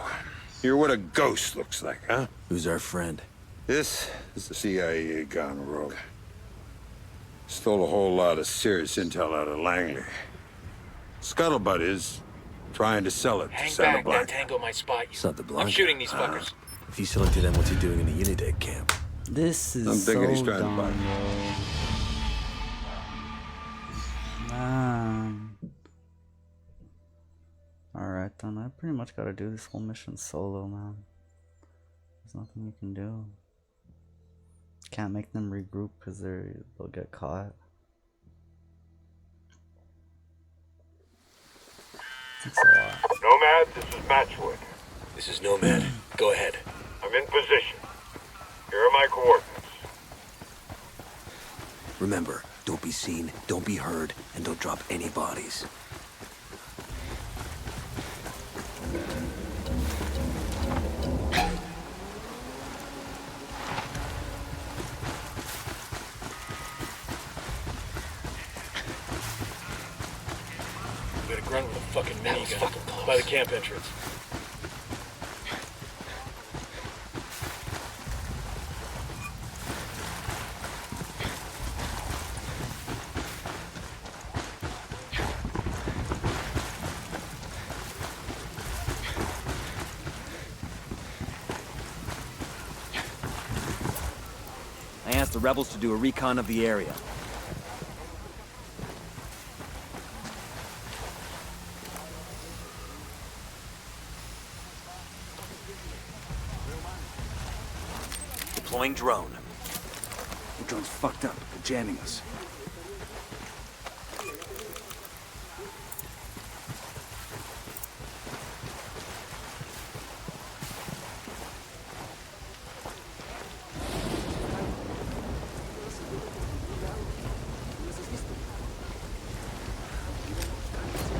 you're what a ghost looks like, huh? Who's our friend? This is the CIA gone rogue. Stole a whole lot of serious intel out of Langley. Scuttlebutt is trying to sell it to Hang Santa back, that Blanca. tango might spot you. Santa Blanca. I'm shooting these fuckers. If he's selling to them, what's he doing in the Unidad camp? This is I'm thinking he's so trying to dumb, buy bro. Man. Alright then, I pretty much gotta do this whole mission solo, man. There's nothing you can do. Can't make them regroup because they'll get caught. That's a lot. Nomad, this is Matchwood. This is Nomad. Go ahead. I'm in position. Here are my coordinates. Remember, don't be seen, don't be heard, and don't drop any bodies. We got a grunt with a fucking minigun by the camp entrance. I asked the rebels to do a recon of the area. Deploying drone. The drone's fucked up. They're jamming us.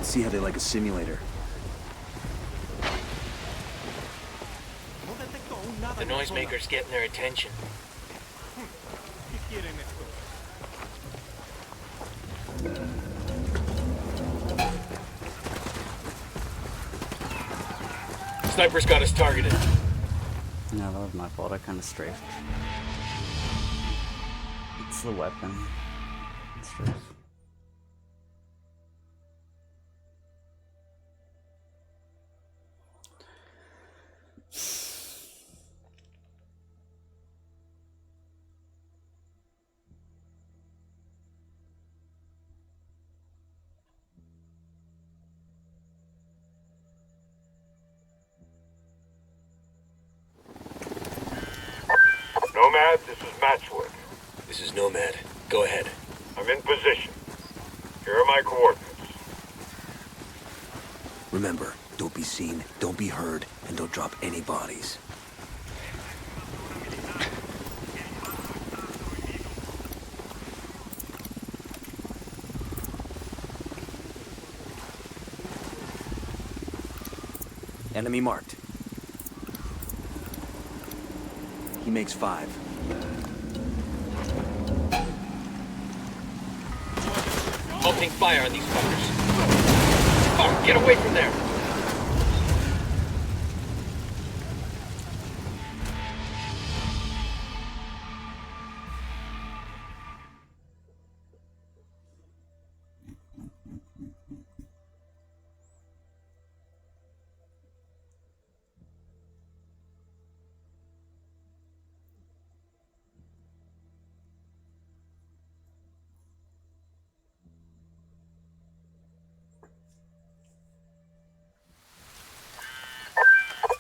See how they like a simulator. The noisemaker's getting their attention. Sniper's got us targeted. Yeah, that was my fault. I kind of strafed. It's the weapon. Strafe. Nomad, this is Matchwood. This is Nomad. Go ahead. I'm in position. Here are my coordinates. Remember, don't be seen, don't be heard, and don't drop any bodies. Enemy marked. He makes 5. opening fire on these fuckers. Fuck, get away from there!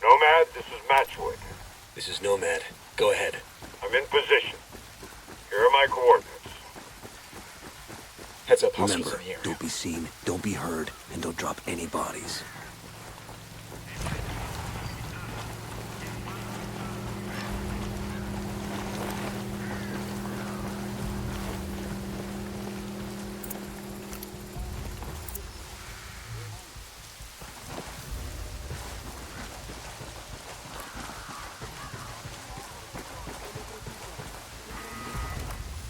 Nomad, this is Matchwood. This is Nomad. Go ahead. I'm in position. Here are my coordinates. Heads up, hostiles Remember, in the area. don't be seen, don't be heard, and don't drop any bodies.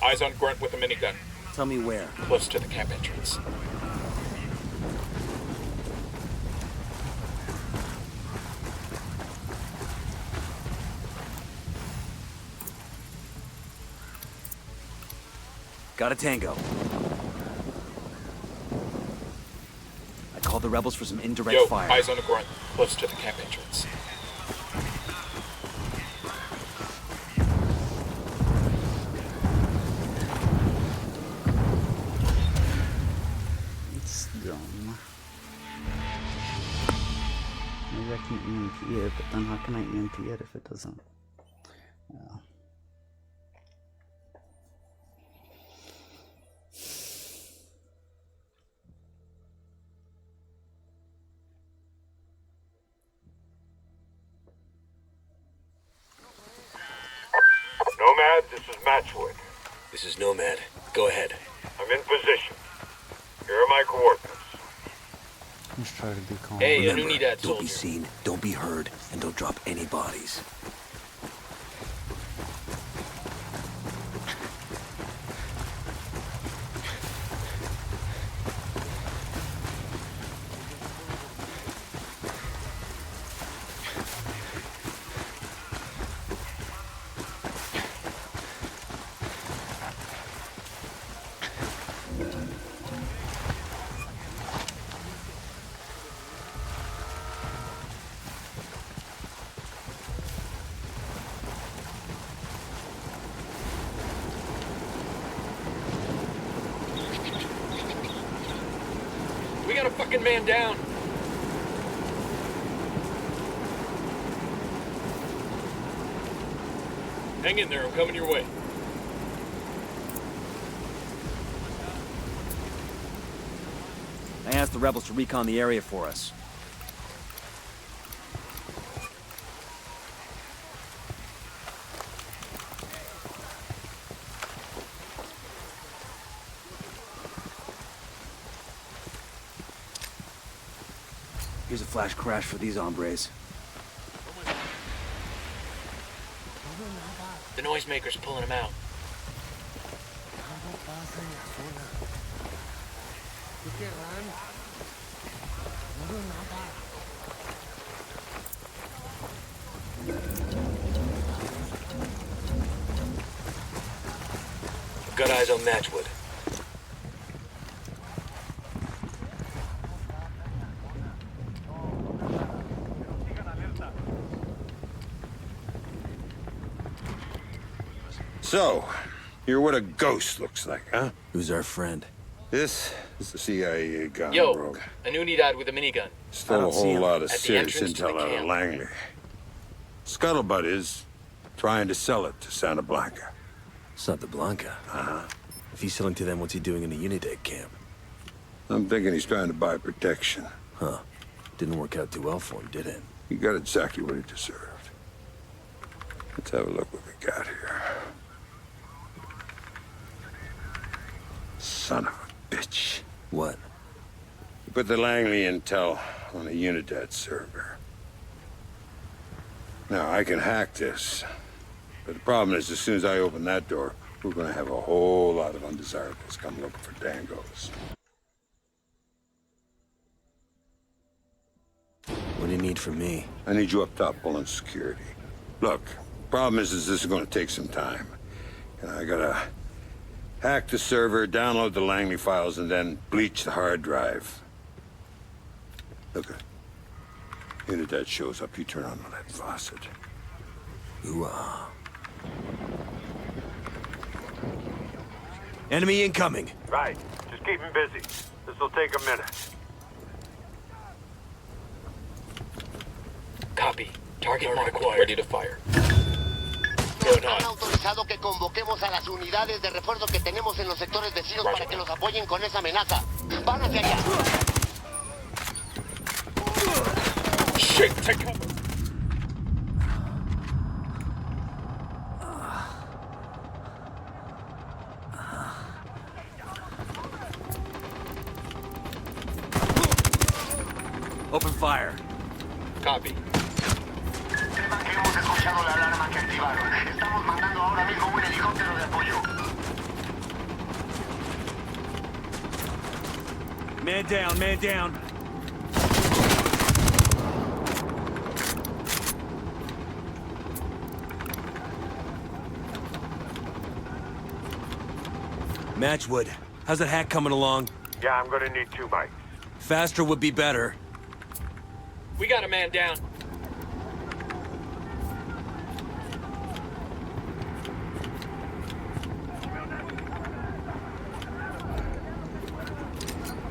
Eyes on Grunt with a minigun. Tell me where. Close to the camp entrance. Got a tango. I called the rebels for some indirect Yo, fire. eyes on the Grunt. Close to the camp entrance. It's dumb. Maybe I can EMP it, but then how can I EMP it if it doesn't? Yeah. Nomad, this is Matchwood. This is Nomad. Go ahead. I'm in position. Here are my coordinates. Let's try to be calm. Hey, a Remember, Unidad don't be soldier. seen, don't be heard, and don't drop any bodies. We got a fucking man down. Hang in there, I'm coming your way. I asked the rebels to recon the area for us. Here's a flash crash for these hombres. The noisemaker's pulling him out. Got eyes on Matchwood. So, you're what a ghost looks like, huh? Who's our friend? This is the CIA gone Yo, rogue. a Unidad with a minigun. I Stole a don't see whole him. lot of At the serious entrance to the intel out of camp. Langley. Scuttlebutt is trying to sell it to Santa Blanca. Santa Blanca. If he's selling to them, what's he doing in a Unidad camp? I'm thinking he's trying to buy protection. Huh. Didn't work out too well for him, did it? He got exactly what he deserved. Let's have a look what we got here. Son of a bitch. What? You put the Langley intel on a Unidad server. Now, I can hack this. But the problem is, as soon as I open that door, we're gonna have a whole lot of undesirables come looking for Dangos. What do you need from me? I need you up top pulling security. Look, problem is this is going to take some time. And I gotta hack the server, download the Langley files, and then bleach the hard drive. Look, Unidad shows up, you turn on the lead faucet. Ooh-ah. Enemy incoming. Right. Just keep him busy. This'll take a minute. Copy. Target mark acquired. Ready to fire. Going Han on. autorizado que convoquemos a las unidades de refuerzo que tenemos en los sectores vecinos para que nos apoyen con esa amenaza. Van hacia allá. Shit, take cover. Open fire. Copy. Hemos escuchado la alarma que activaron. Estamos mandando ahora mismo un helicóptero de apoyo. Man down, man down. Matchwood, how's that hack coming along? Yeah, I'm gonna need 2 mics. Faster would be better. We got a man down.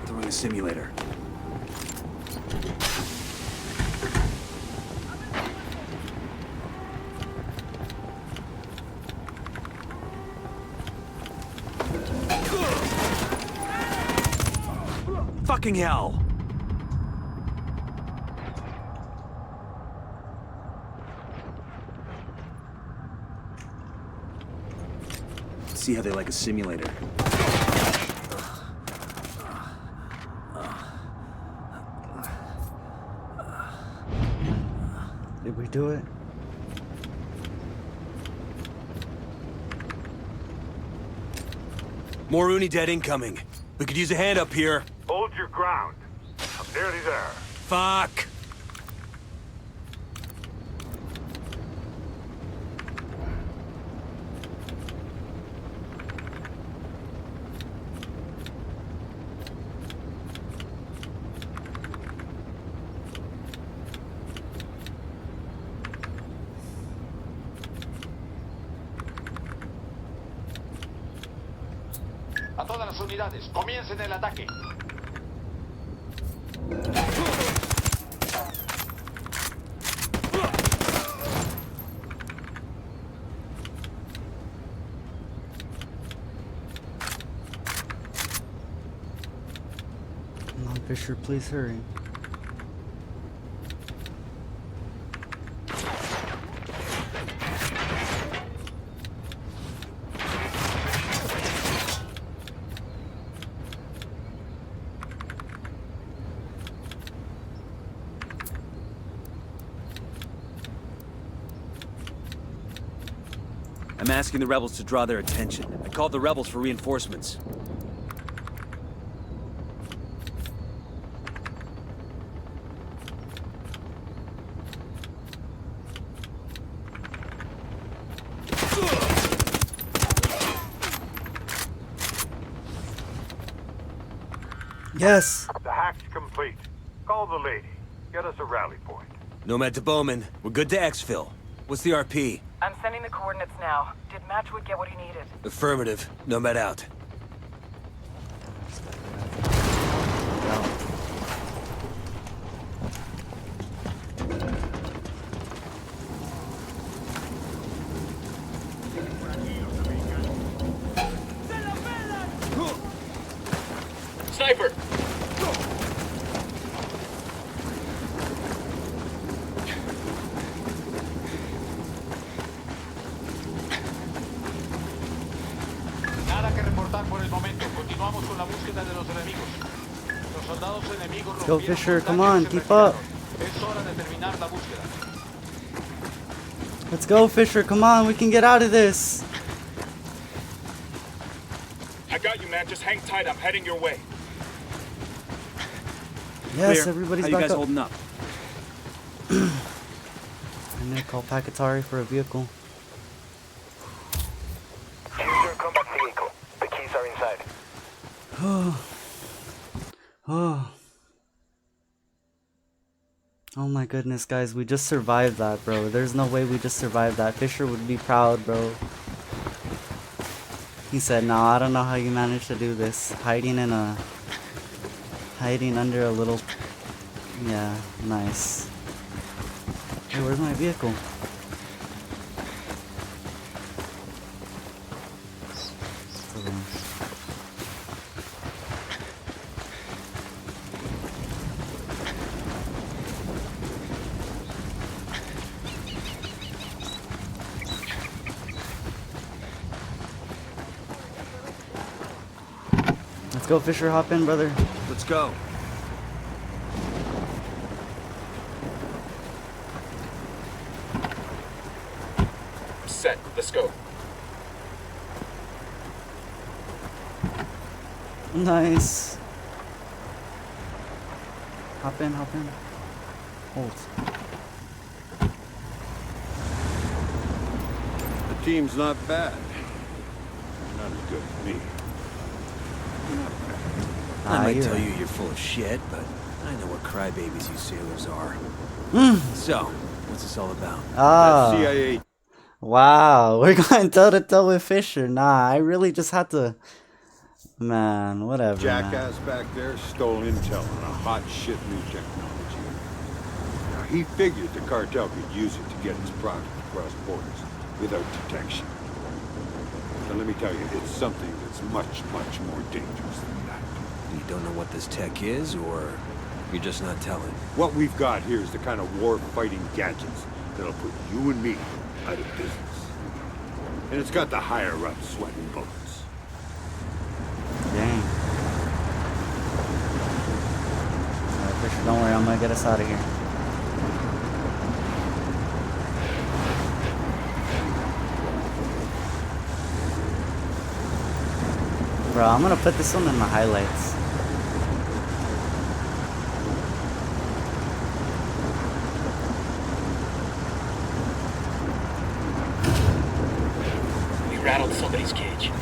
Throwing a simulator. Fucking hell! See how they like a simulator. Did we do it? More Unidad incoming. We could use a hand up here. Hold your ground. I'm nearly there. Fuck! A todas las unidades, comiencen el ataque. Come on, Fisher, please hurry. I'm asking the rebels to draw their attention. I called the rebels for reinforcements. Yes! The hack's complete. Call the lady. Get us a rally point. Nomad to Bowman. We're good to exfil. What's the RP? I'm sending the coordinates now. Did Matchwood get what he needed? Affirmative. Nomad out. Sniper! Nada que reportar por el momento. Continuamos con la búsqueda de los enemigos. Los soldados enemigos Go, rompieron Fisher, come montañas on, y se keep up. retiraron. Es hora de terminar la búsqueda. Let's go, Fisher, come on, we can get out of this! I got you, man. Just hang tight. I'm heading your way. Yes, Clear. everybody's How you back guys up. holding up? I need to call Pakatari for a vehicle. Choose your combat vehicle. The keys are inside. Oh my goodness, guys, we just survived that, bro. There's no way we just survived that. Fisher would be proud, bro. He said, "Nah, I don't know how you managed to do this. Hiding under a little." Yeah, nice. Hey, where's my vehicle? Let's go, Fisher. Hop in, brother. Let's go. Set. Let's go. Nice. Hop in, hop in. Hold. The team's not bad. Not as good as me. I might you're tell right. you you're full of shit, but I know what crybabies you sailors are. So, what's this all about? Ah. That CIA Wow, we're going toe to toe with Fisher. Nah, I really just had to. Man, whatever. jackass back there stole intel on a hot shit new technology. Now, he figured the cartel could use it to get its product across borders without detection. So let me tell you, it's something that's much, much more dangerous than that. You don't know what this tech is, or you're just not telling? What we've got here is the kind of war-fighting gadgets that'll put you and me out of business. And it's got the higher-ups sweating bullets. Dang. Alright, Fisher, don't worry, I'm gonna get us out of here. Bro, I'm gonna put this one in the highlights. We rattled somebody's cage.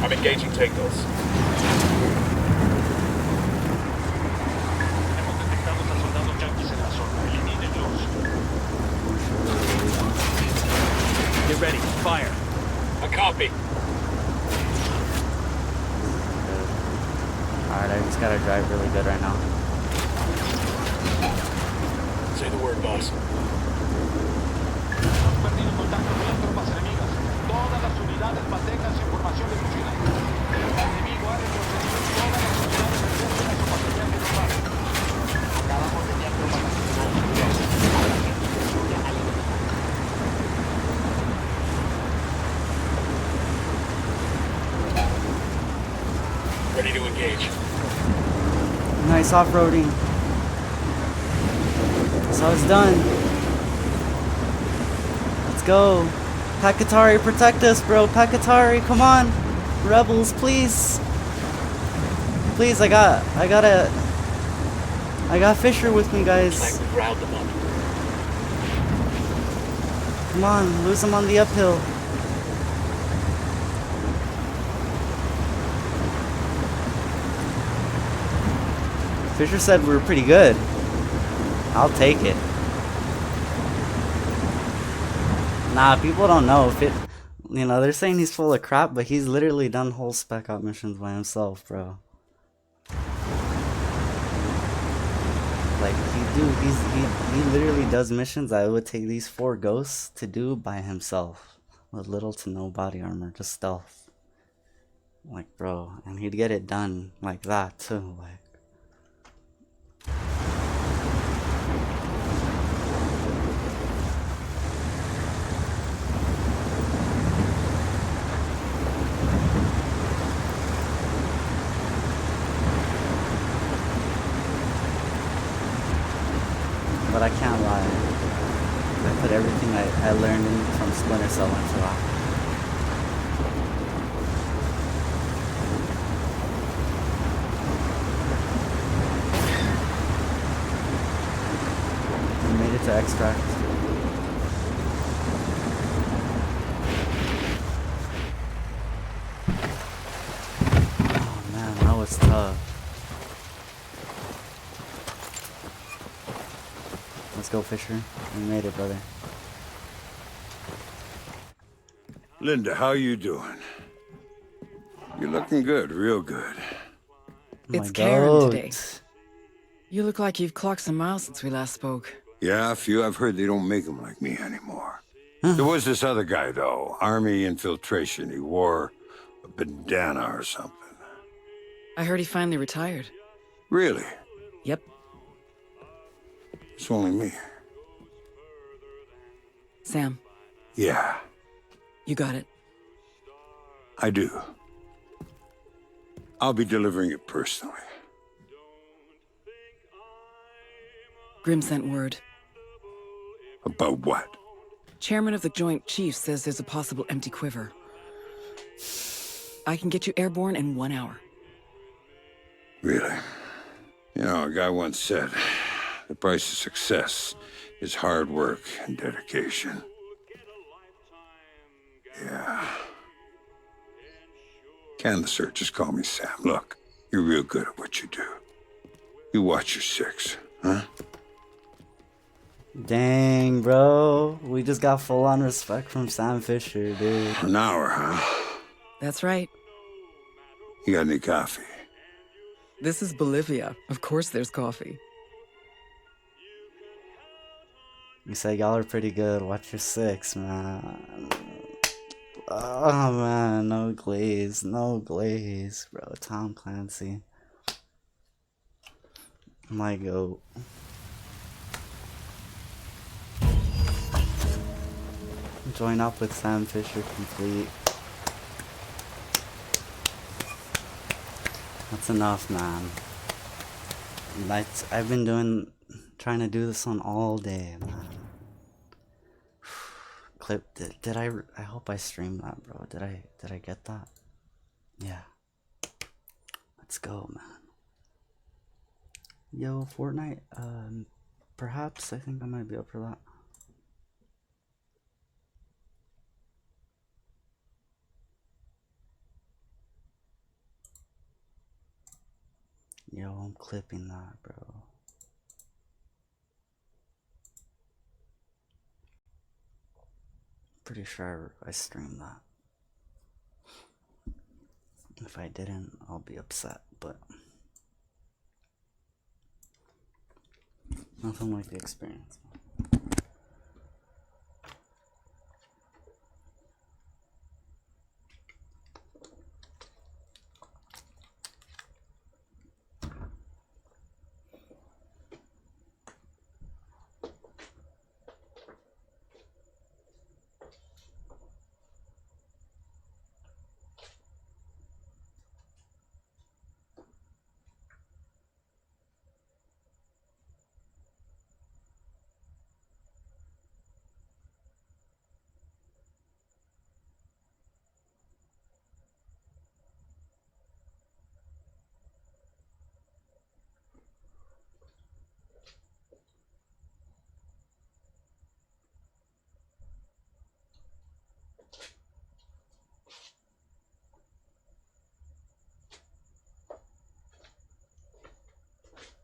I'm engaging takeoffs. Hemos detectado a soldados yanquis en la zona. Elimínenlos. Get ready, fire! A copy. Alright, I just gotta drive really good right now. Say the word, boss. Hemos perdido contacto con las tropas enemigas. Todas las unidades mantengan su información de funcionamiento. El enemigo ha retrocedido todas las unidades regresen a su patrullaje normal. Acabamos de enviar tropas a Ready to engage. Nice off-roading. So it's done. Let's go. Pakatari, protect us, bro. Pakatari, come on. Rebels, please. Please, I got Fisher with me, guys. Like we riled them up. Come on, lose him on the uphill. Fisher said we were pretty good. I'll take it. Nah, people don't know if it. You know, they're saying he's full of crap, but he's literally done whole spec op missions by himself, bro. Like he literally does missions that it would take these 4 ghosts to do by himself, with little to no body armor, just stealth. Like, bro, and he'd get it done like that too, like. But I can't lie. I put everything I learned from Splinter Cell into that. extract. Oh man, that was tough. Let's go, Fisher. We made it, brother. Linda, how you doing? You're looking good, real good. It's My Karen goat. today. You look like you've clocked some miles since we last spoke. Yeah, a few. I've heard they don't make them like me anymore. There was this other guy, though. Army infiltration. He wore a bandana or something. I heard he finally retired. Really? Yep. It's only me. Sam, Yeah, you got it. I do. I'll be delivering it personally. Grim sent word. About what? Chairman of the Joint Chiefs says there's a possible empty quiver. I can get you airborne in 1 hour. Really? You know, a guy once said, the price of success is hard work and dedication. Yeah. Canvaser, just call me Sam. Look, you're real good at what you do. You watch your six, huh? Dang, bro. We just got full on respect from Sam Fisher, dude. An hour, huh? That's right. You got any coffee? This is Bolivia. Of course there's coffee. You said y'all are pretty good. Watch your six, man. Oh, man. No glaze. No glaze, bro. Tom Clancy. My goat. Join up with Sam Fisher complete. That's enough, man. I've been trying to do this one all day, man. Clip, did I hope I streamed that, bro. Did I get that? Yeah. Let's go, man. Yo, Fortnite, perhaps I think I might be up for that. Yo, I'm clipping that, bro. Pretty sure I streamed that. If I didn't, I'll be upset, but nothing like the experience.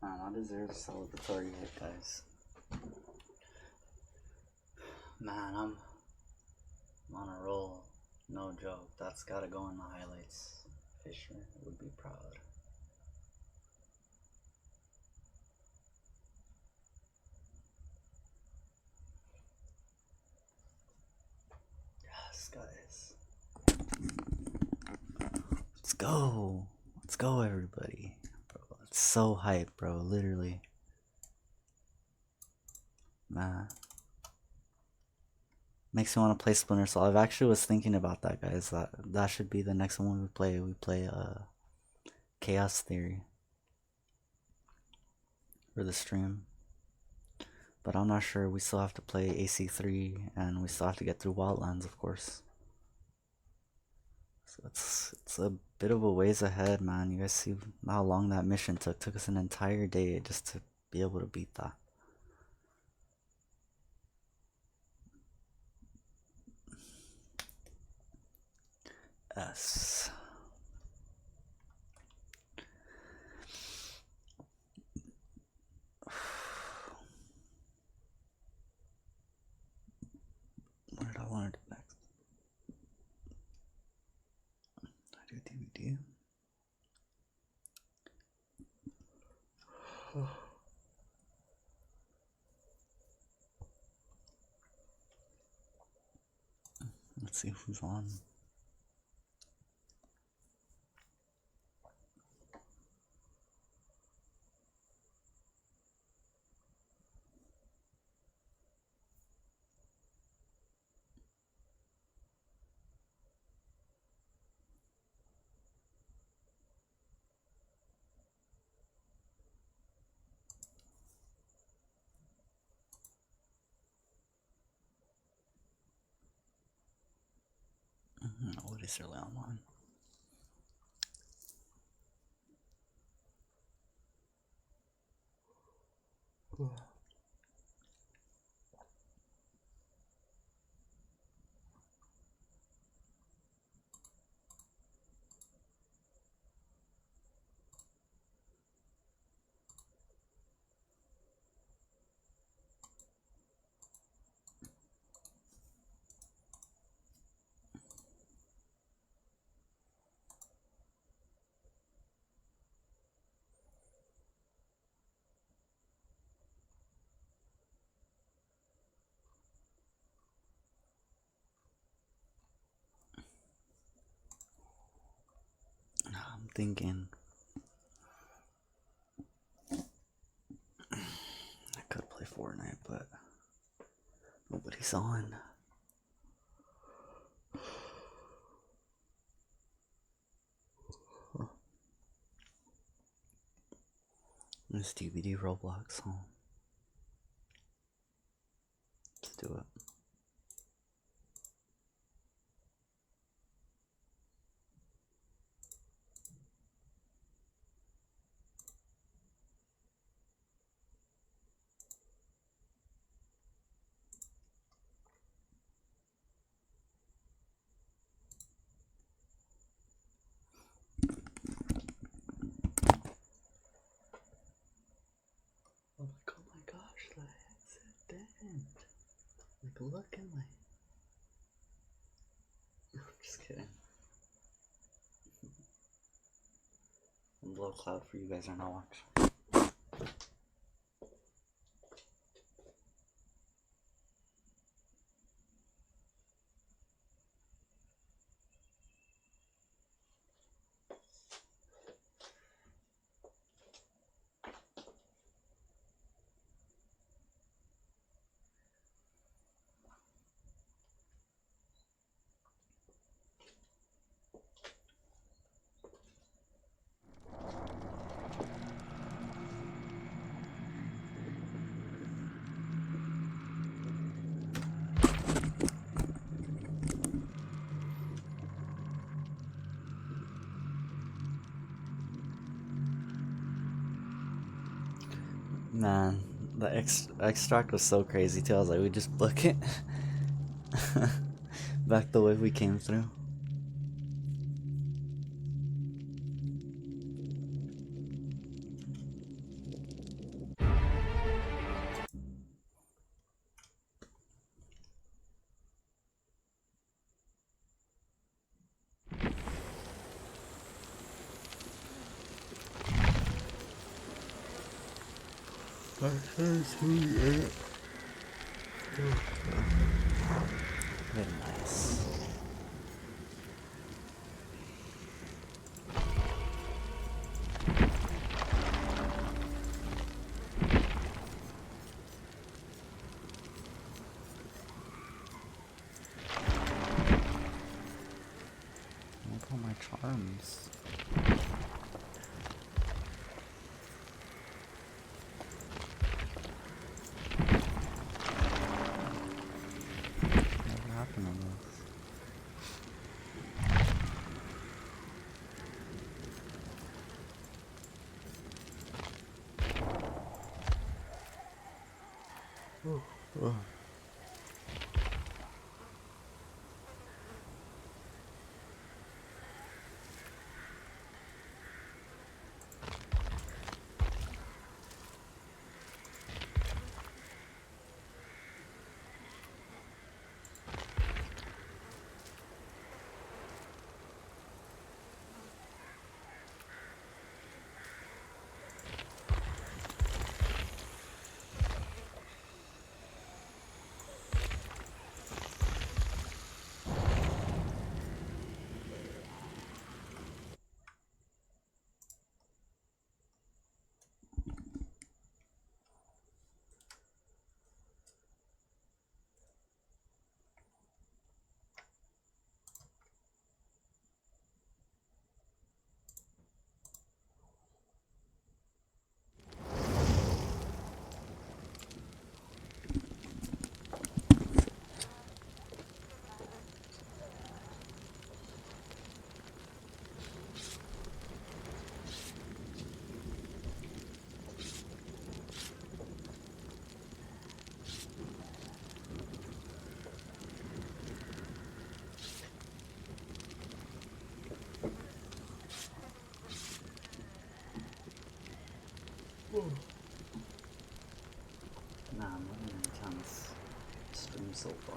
Man, I deserve a celebratory hit, guys. Man, I'm on a roll. No joke. That's gotta go in the highlights. Fisher would be proud. Yes, guys. Let's go. Let's go, everybody. It's so hype, bro, literally. Man. Makes me want to play Splinter Cell. I've actually was thinking about that, guys. That should be the next one we play. We play Chaos Theory for the stream. But I'm not sure. We still have to play AC3 and we still have to get through Wildlands, of course. So it's a bit of a ways ahead, man. You guys see how long that mission took. Took us an entire day just to be able to beat that. S. What did I want to do next? I do DVD. Let's see who's on. Nobody's really online. I'm thinking I could play Fortnite, but nobody's on. This DVD Roblox home. Let's do it. Oh my gosh, the headset didn't. Like, look at my. I'm just kidding. I'm Blow Cloud for you guys are not watching. Man, the extract was so crazy too. I was like, we just book it back the way we came through. Very nice. Look at all my charms. What happened to this? Oh. Nah, I'm having an intense stream so far.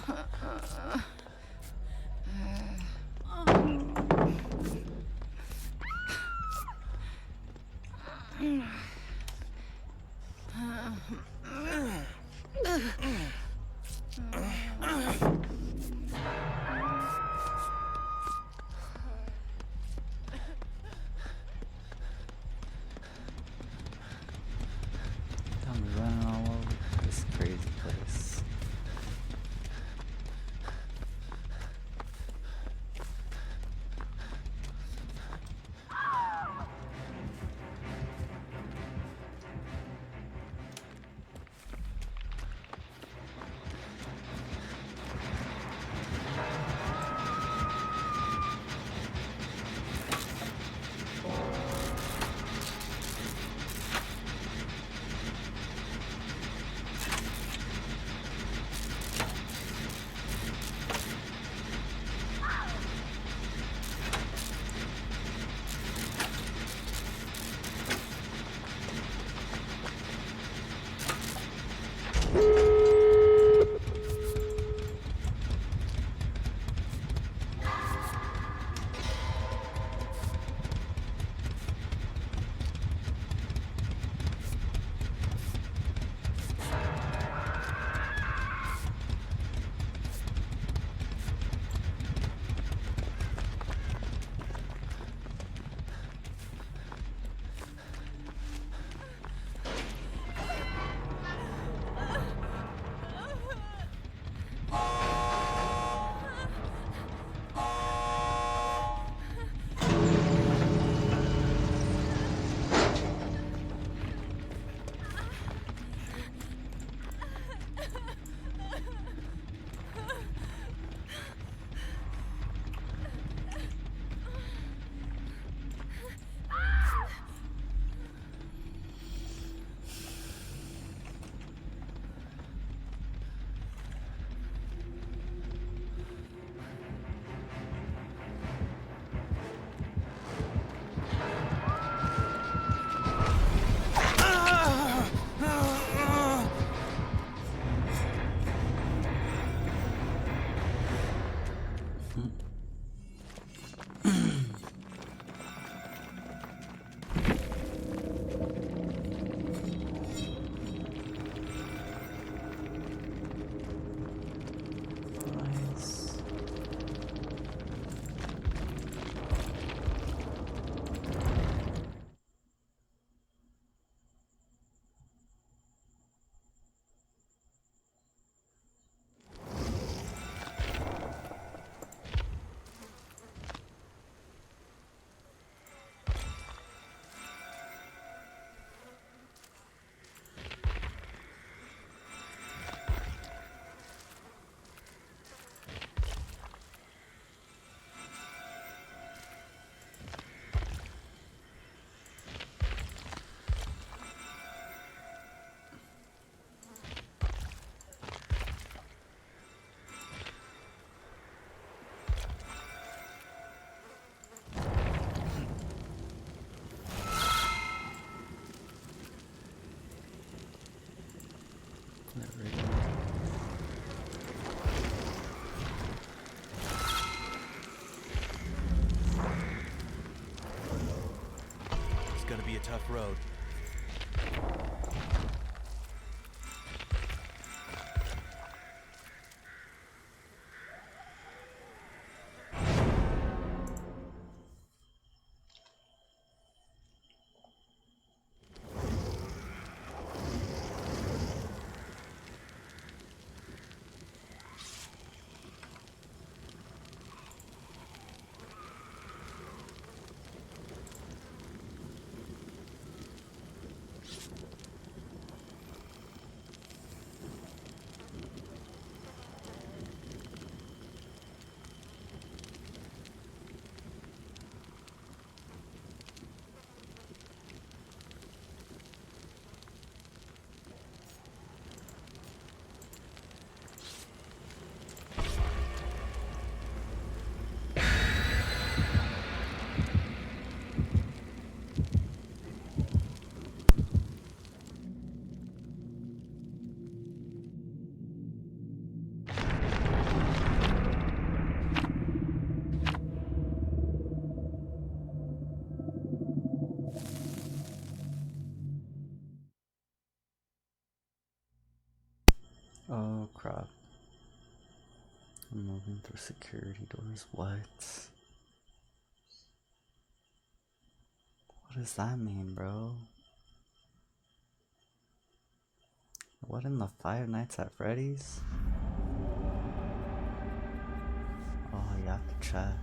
I'm running all over this crazy place. Gonna be a tough road. moving through security doors. What? What does that mean, bro? What in the Five Nights at Freddy's? Oh, you have to check.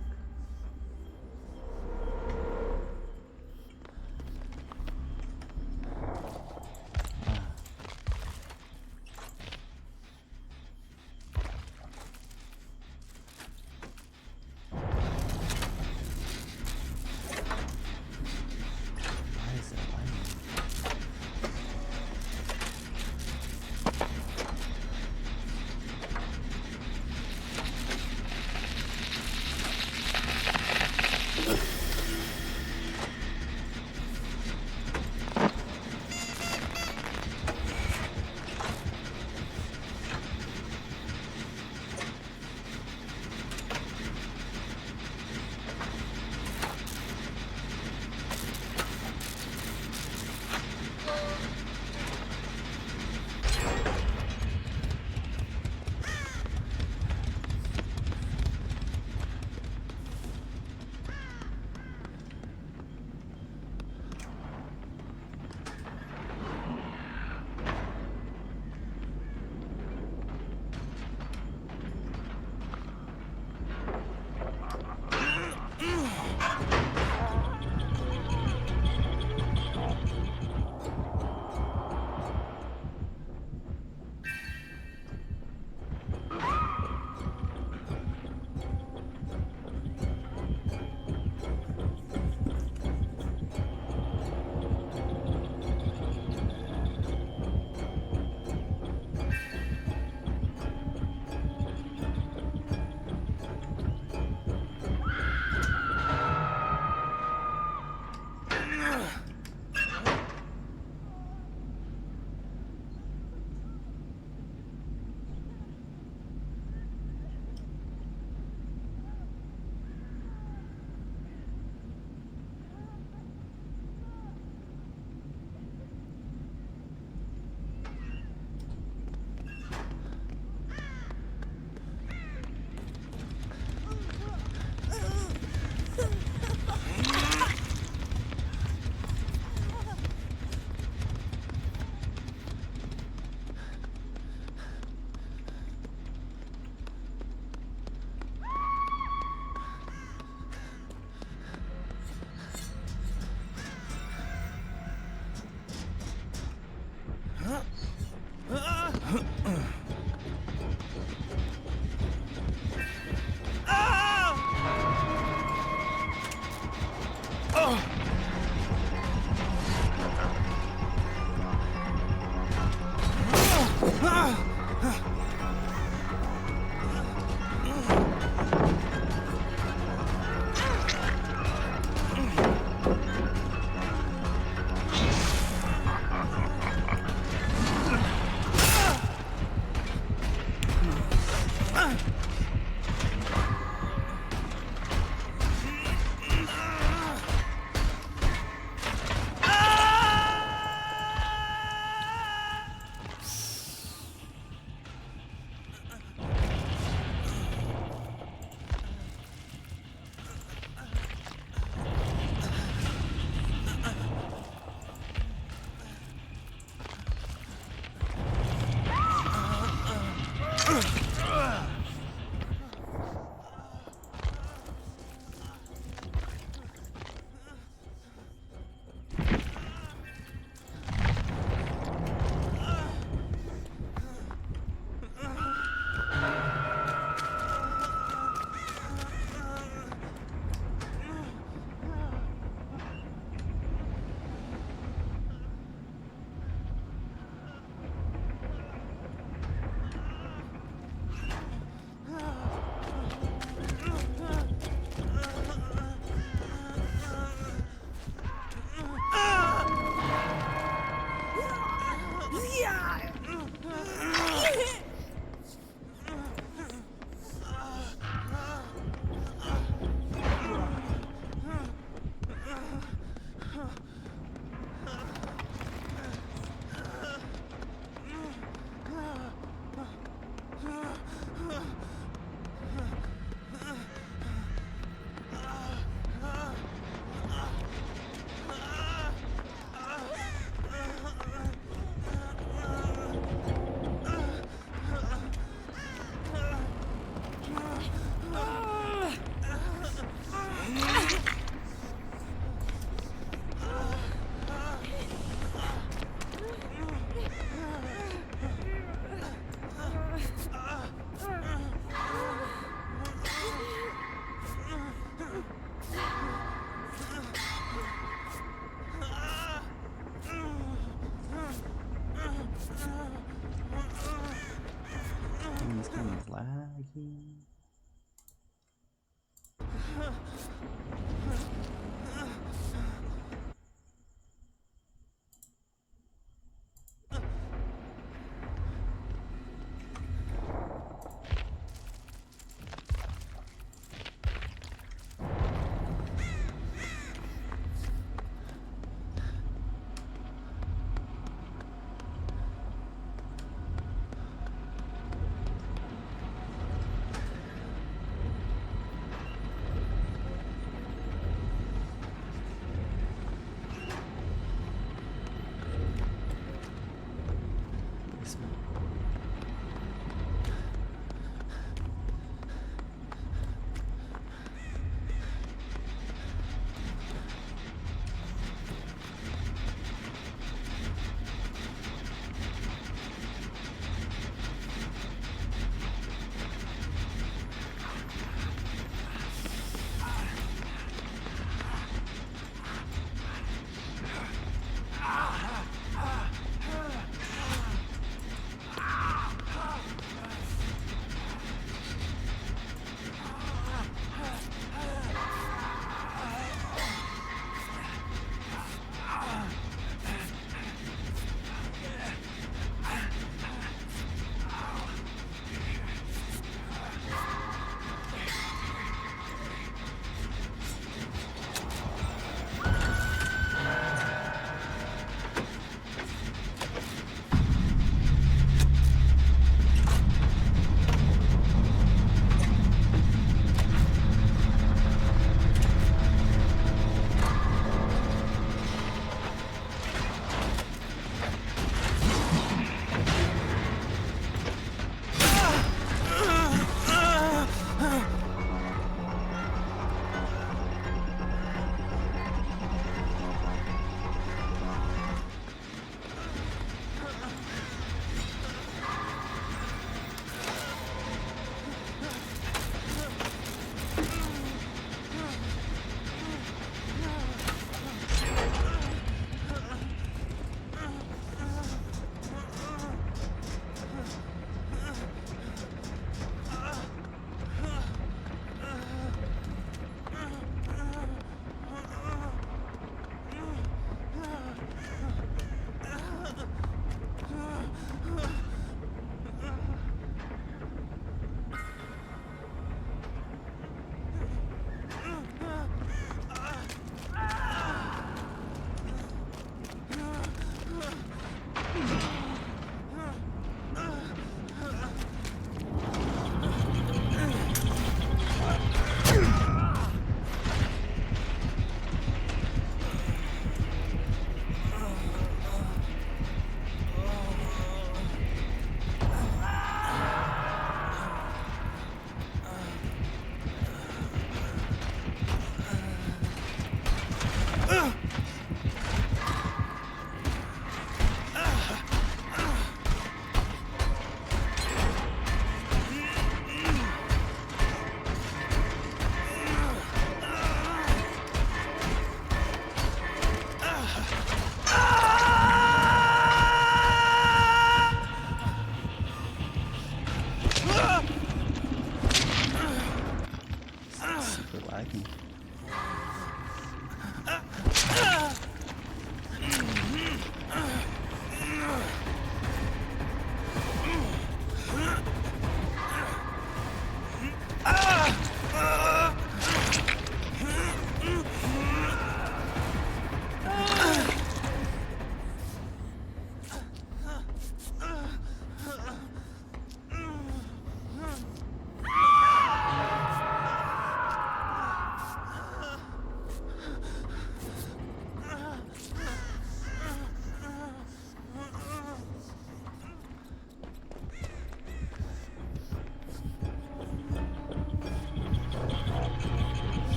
laggy.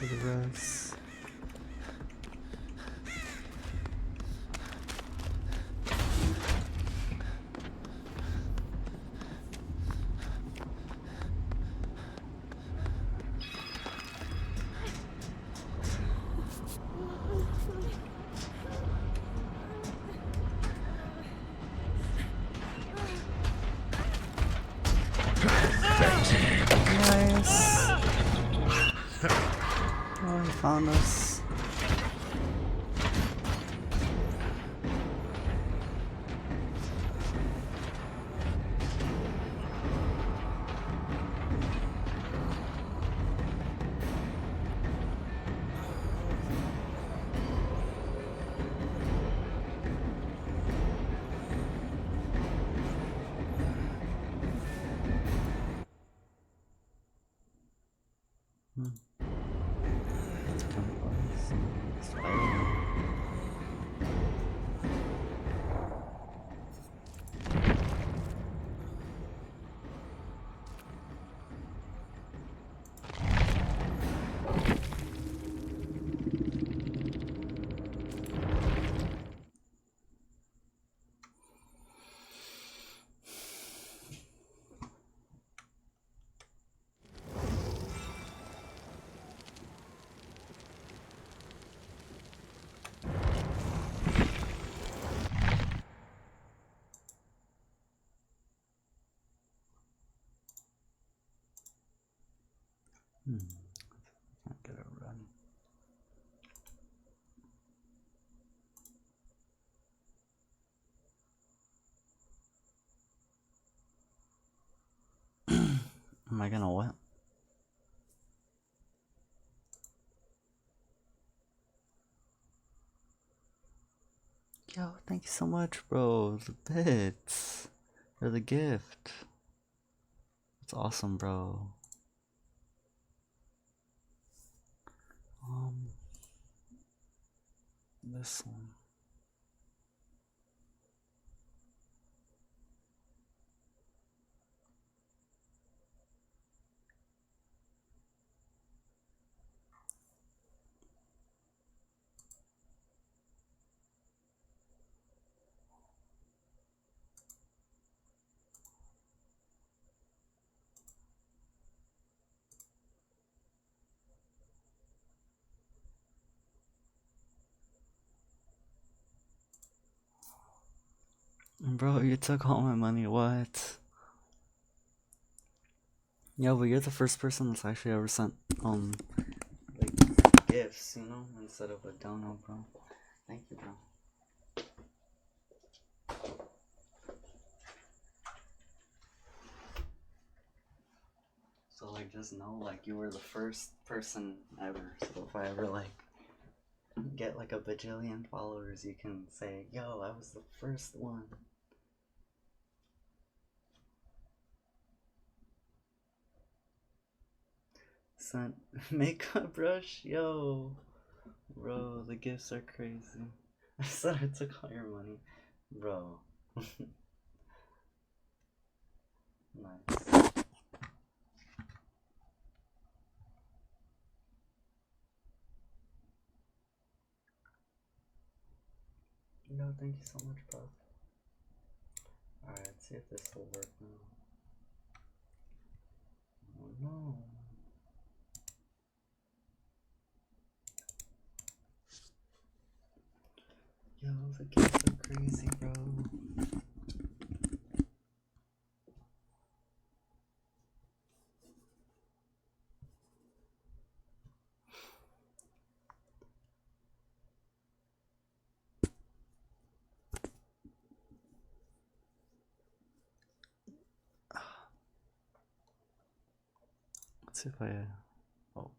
for the rest. Nice. Oh, he found us. Can't get a run. Am I gonna what? Yo, thank you so much, bro. The bits for the gift. It's awesome, bro. This one. Bro, you took all my money, what? Yo, but you're the first person that's actually ever sent, like, gifts, you know, instead of a dono, bro. Thank you, bro. So, like, just know, like, you were the first person ever, so if I ever, like, get, like, a bajillion followers, you can say, yo, I was the first one. Sent makeup brush, yo, bro, the gifts are crazy. I said I took all your money, bro. Nice. No, thank you so much, bro. Alright, let's see if this will work now. Oh no. Yo, the gifts are crazy, bro. Let's see if I, oh,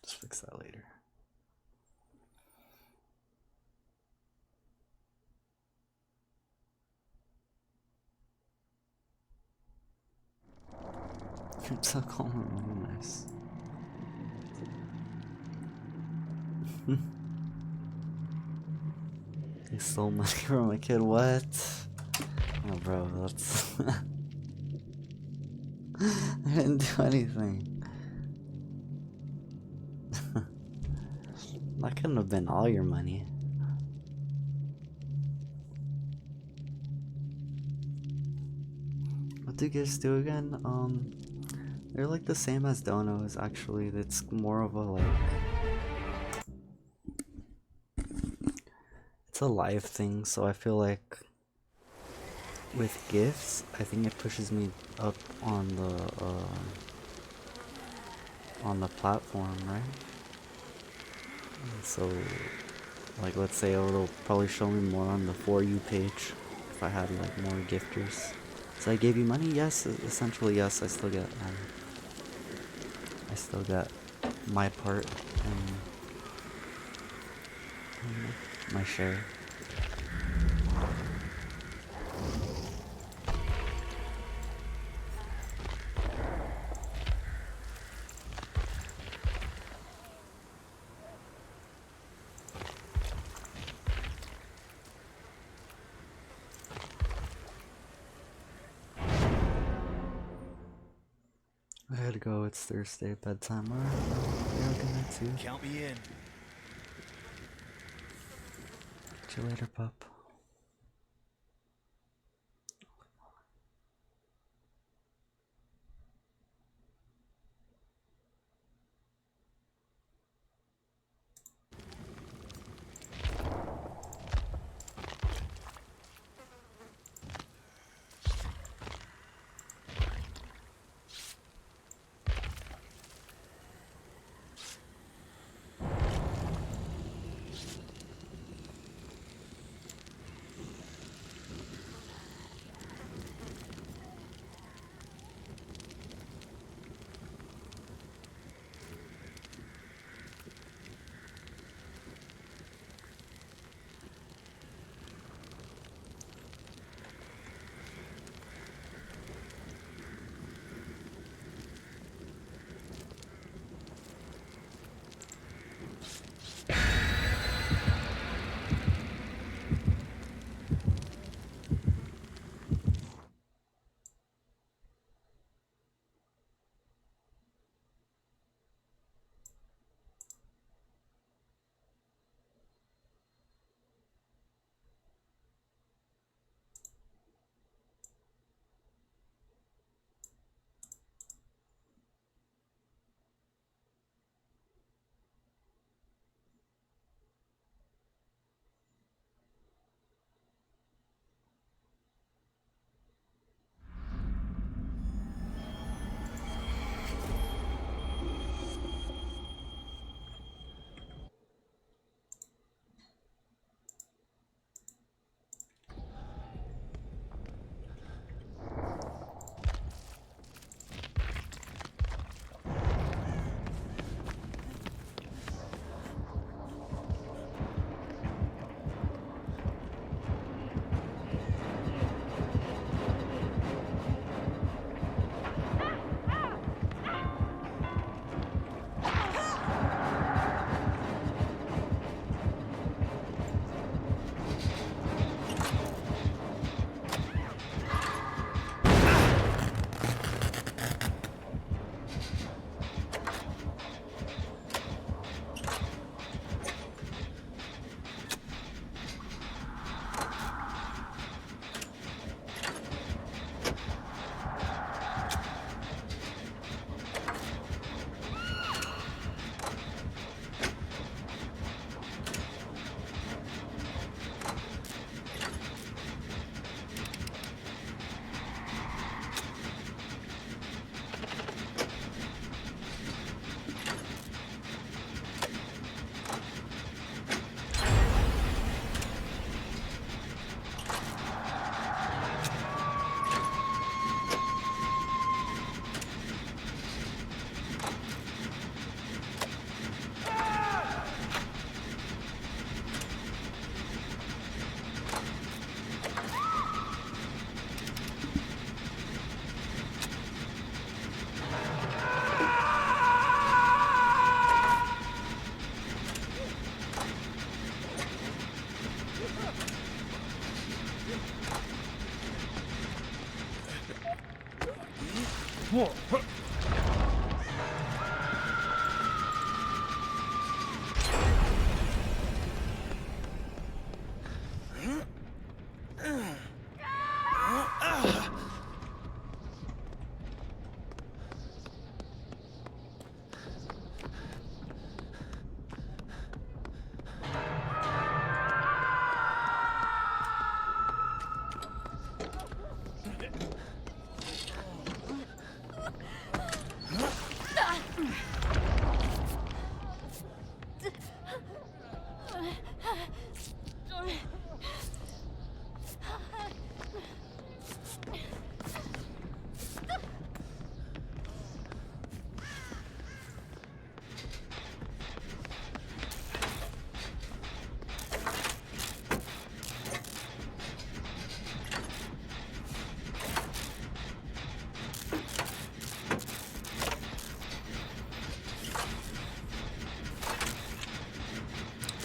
just fix that later. You're so calm, nice. You stole money from a kid, what? Oh bro, that's... I didn't do anything. That couldn't have been all your money. What do gifts do again? They're like the same as donos actually. It's more of a like, it's a live thing, so I feel like with gifts, I think it pushes me up on the platform, right? And so, like, let's say it'll probably show me more on the For You page if I had like more gifters. So I gave you money? Yes, essentially yes. I still get my part and my share. I had to go, it's Thursday, bedtime. Alright, yeah, good night too. Count me in. Catch you later, pup.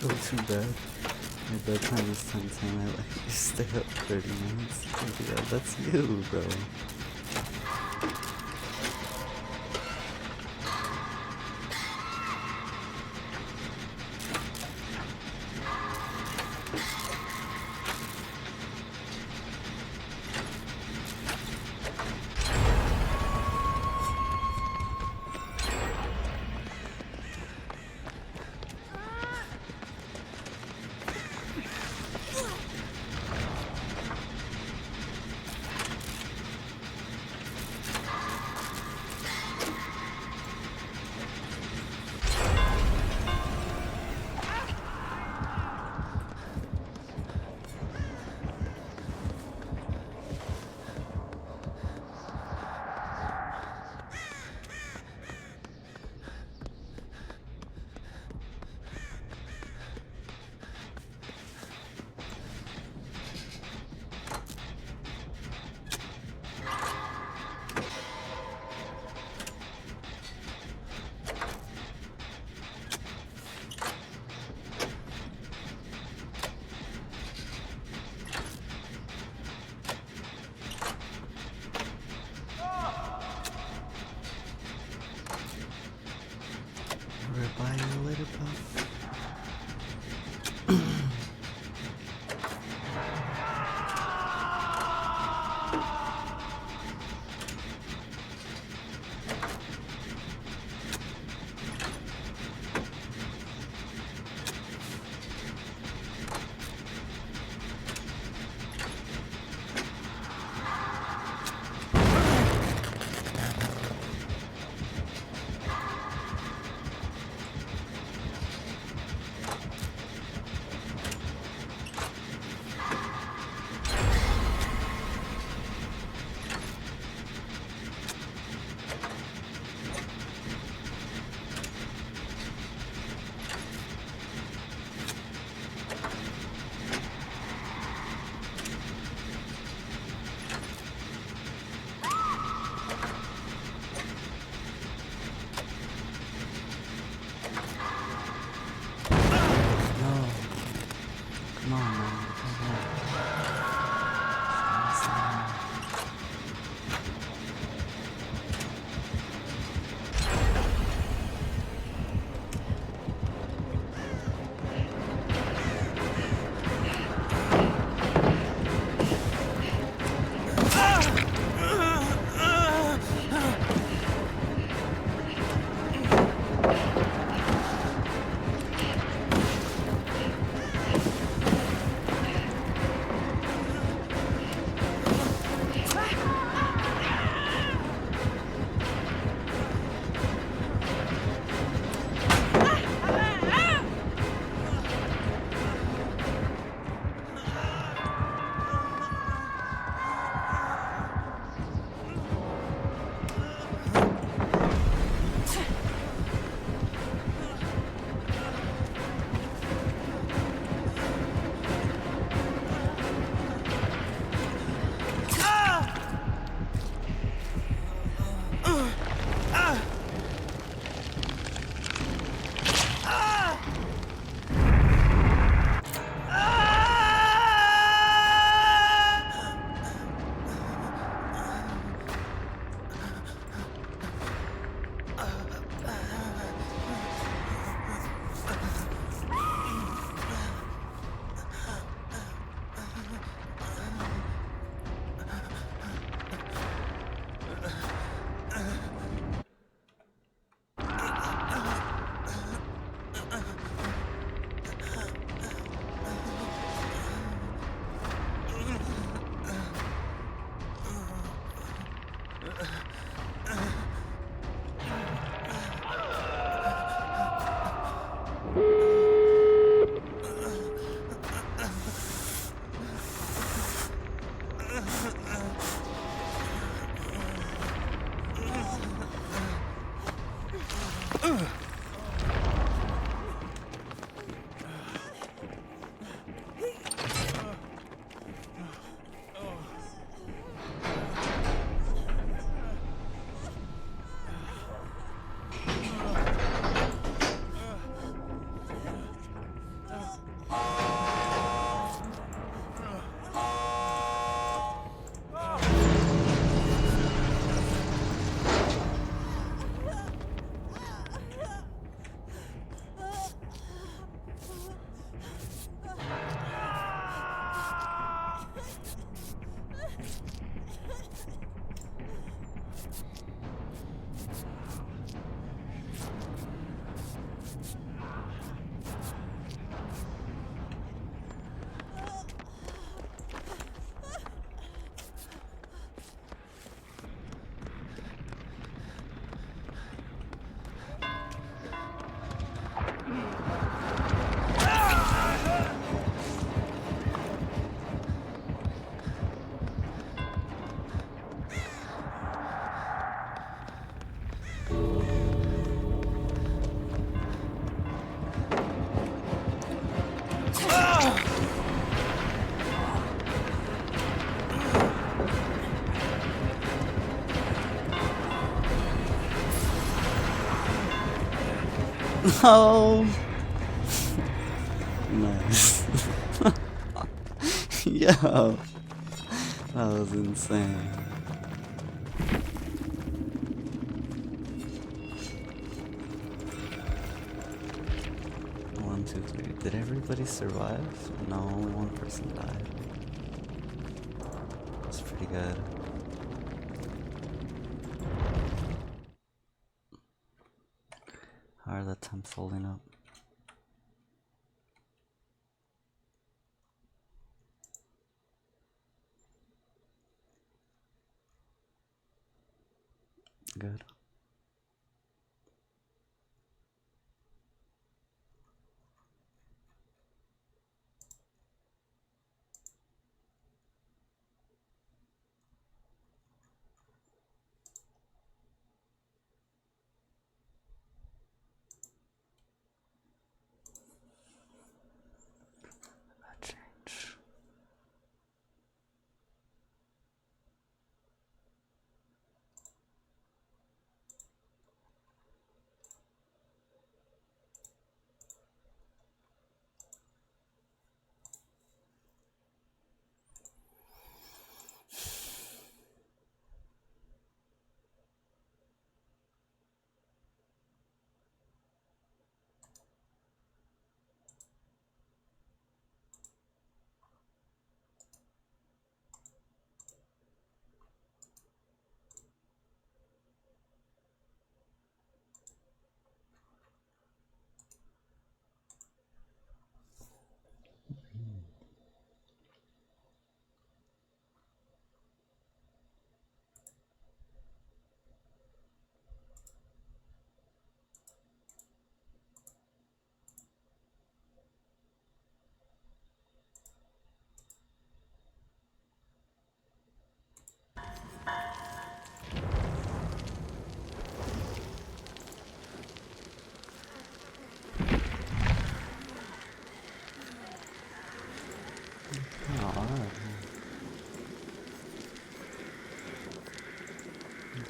Oh, too bad. My bedtime is 10:10. I let you stay up 30 minutes. Yeah, that's you, bro. No. Nice. Yo, that was insane. One, two, three. Did everybody survive? No, only one person died. That's pretty good. How are the temps holding up? Good. That change.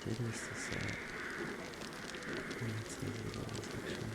Did used to say it. It's easy to lose, actually.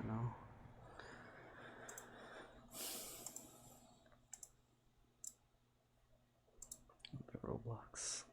No. The Roblox.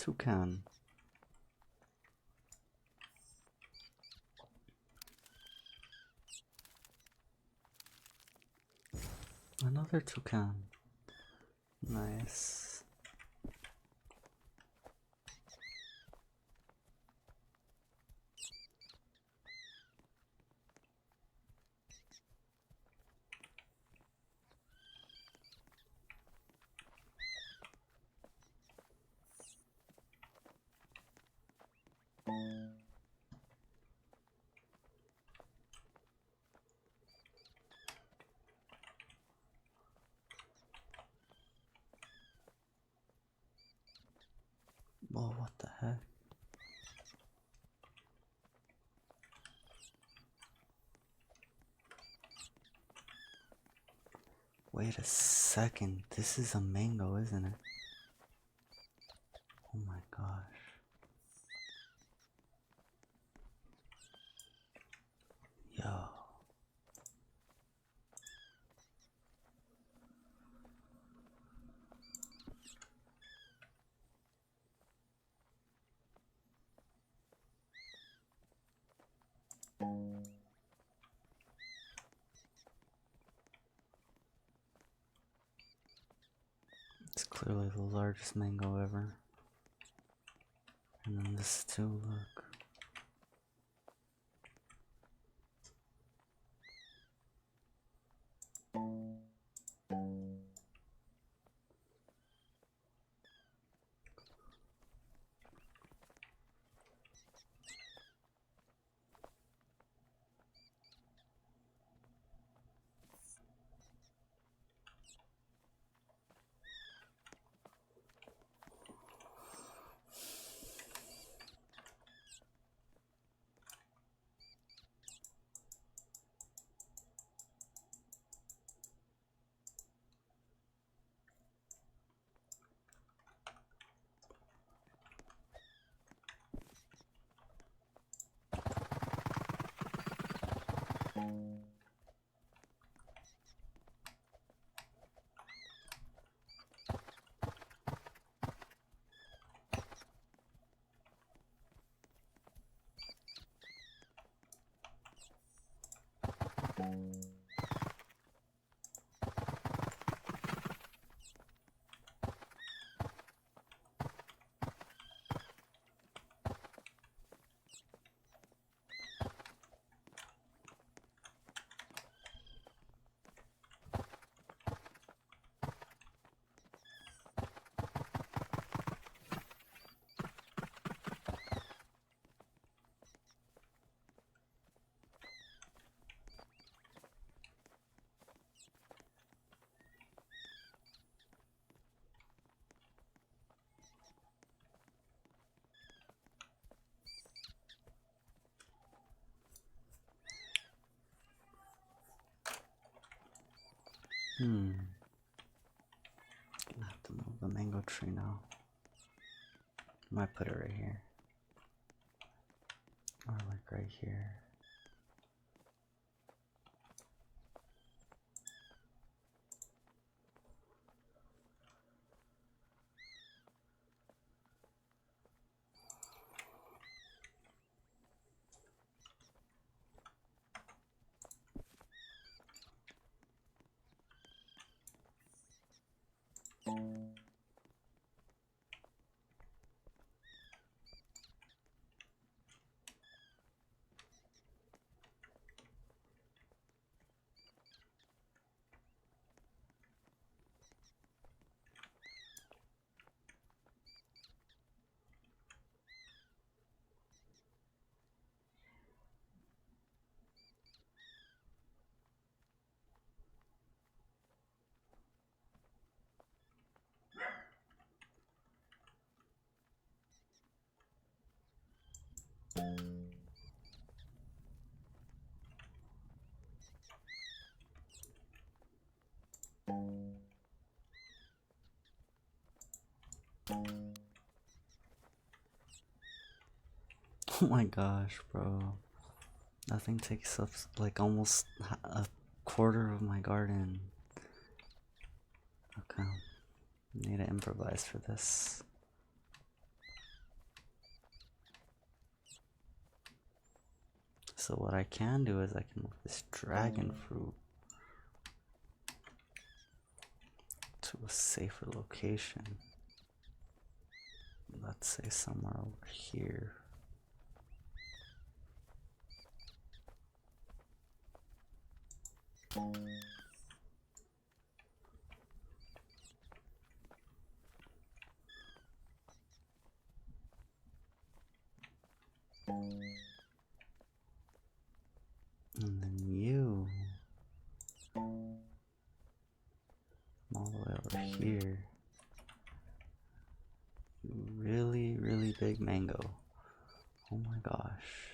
toucan. Another toucan. Nice. Oh, what the heck? Wait a second, this is a mango, isn't it? Oh my gosh. Yo. It's clearly the largest mango ever. And then this too, look. Gonna have to move the mango tree now. Might put it right here. Or like right here. Oh my gosh, bro. That thing takes up like almost a quarter of my garden. Okay. Need to improvise for this. So what I can do is I can move this dragon fruit to a safer location. Let's say somewhere over here. And then you all the way over here. Really, really big mango. Oh my gosh.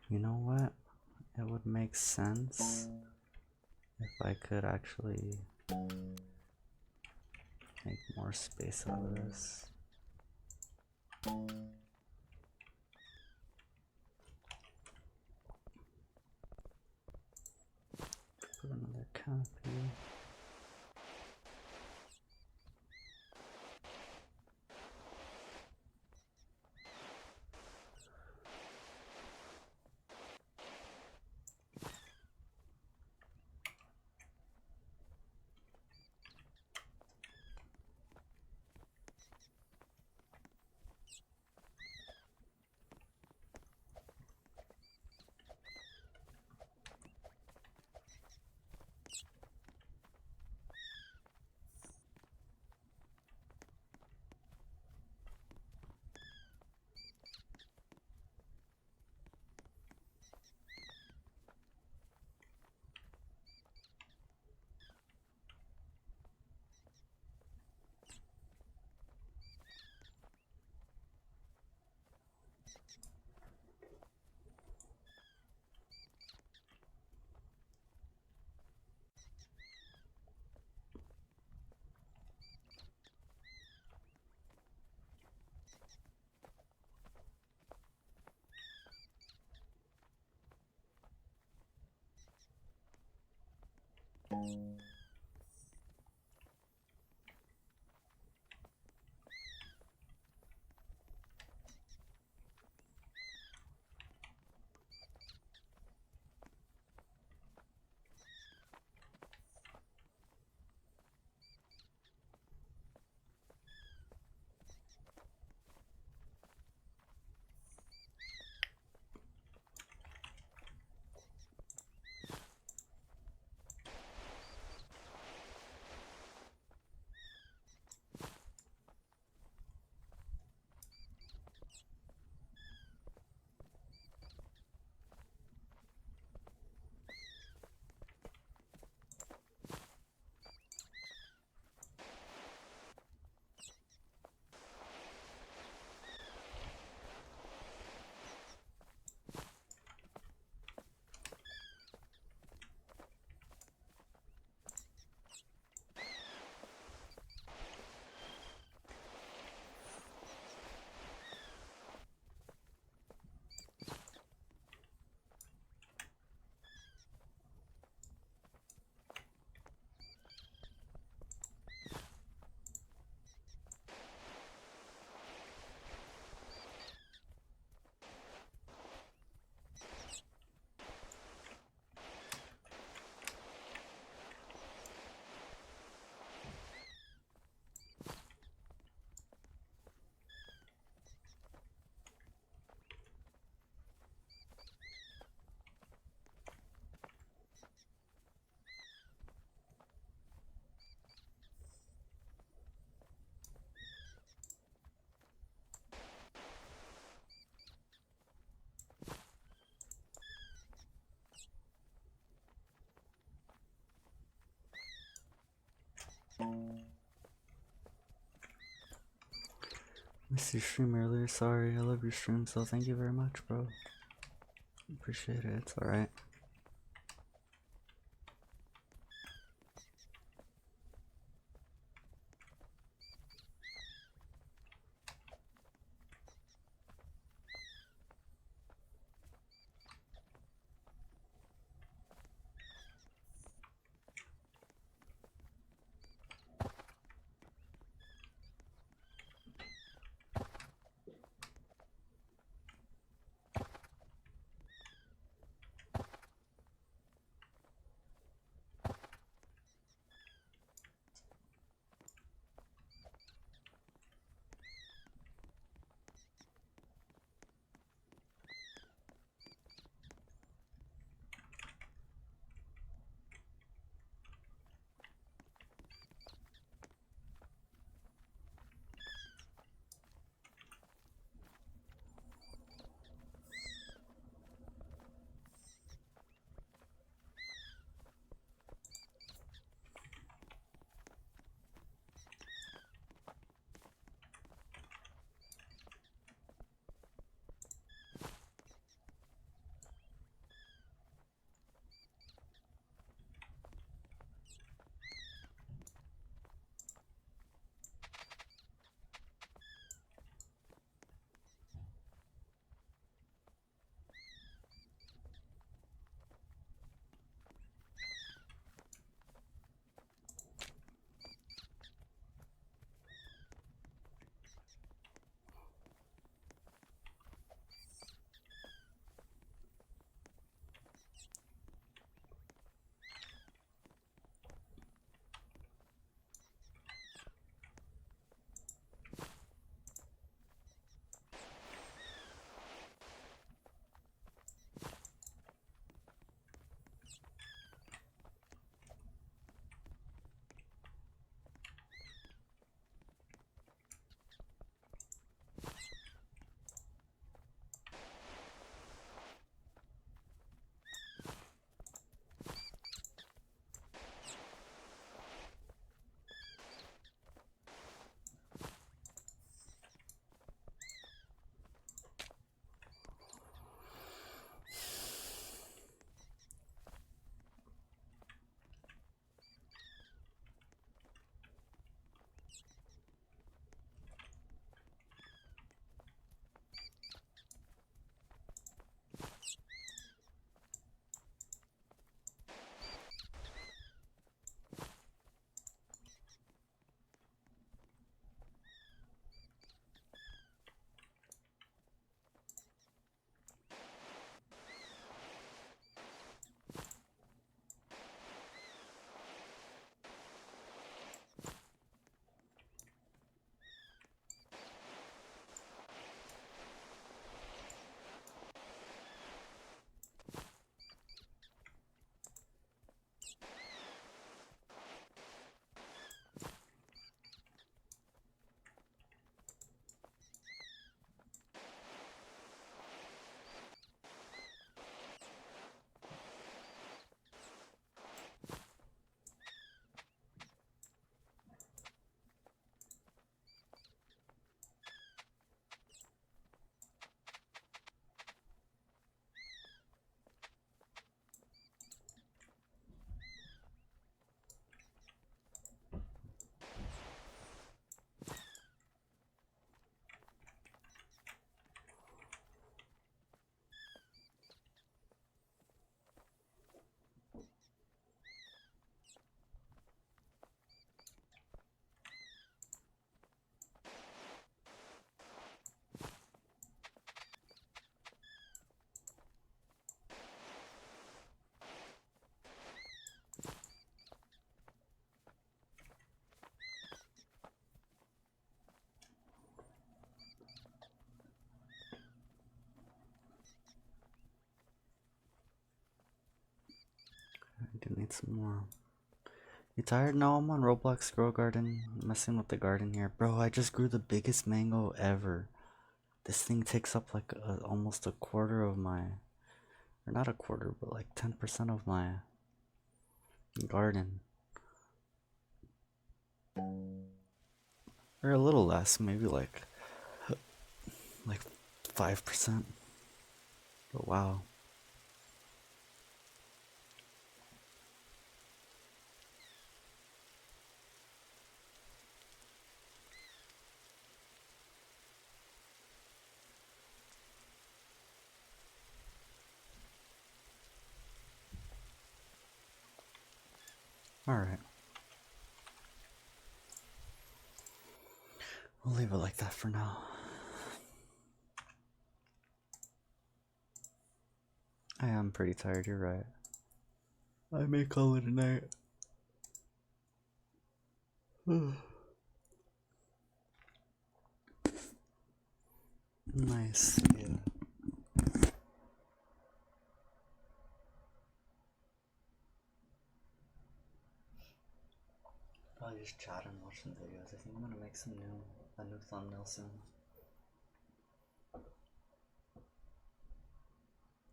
You know what? It would make sense if I could actually make more space out of this. Put another canopy. Missed your stream earlier. Sorry, I love your stream, so thank you very much, bro. Appreciate it. It's alright. I do need some more. You tired? No, I'm on Roblox Grow Garden, messing with the garden here. Bro, I just grew the biggest mango ever. This thing takes up like almost a quarter of my, or not a quarter, but like 10% of my garden. Or a little less, maybe like 5%. But wow. Alright. We'll leave it like that for now. I am pretty tired, you're right. I may call it a night. Nice, yeah. Probably just chat and watch some videos. I think I'm gonna make a new thumbnail soon.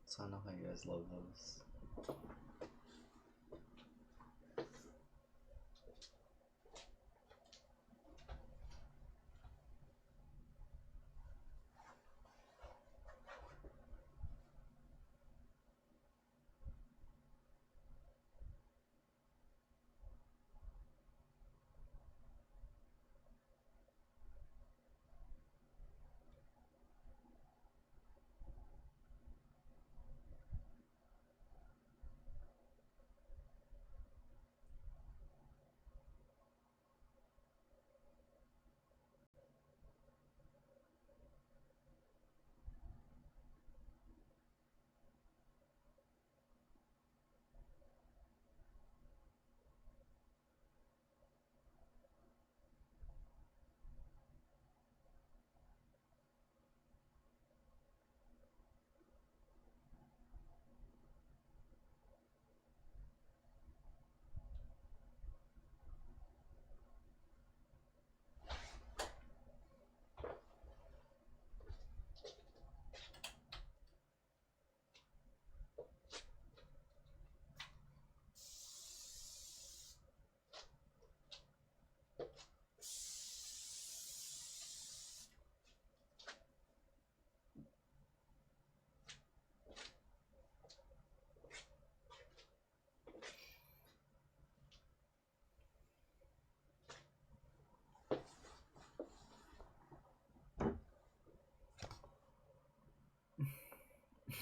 So I know how you guys love those.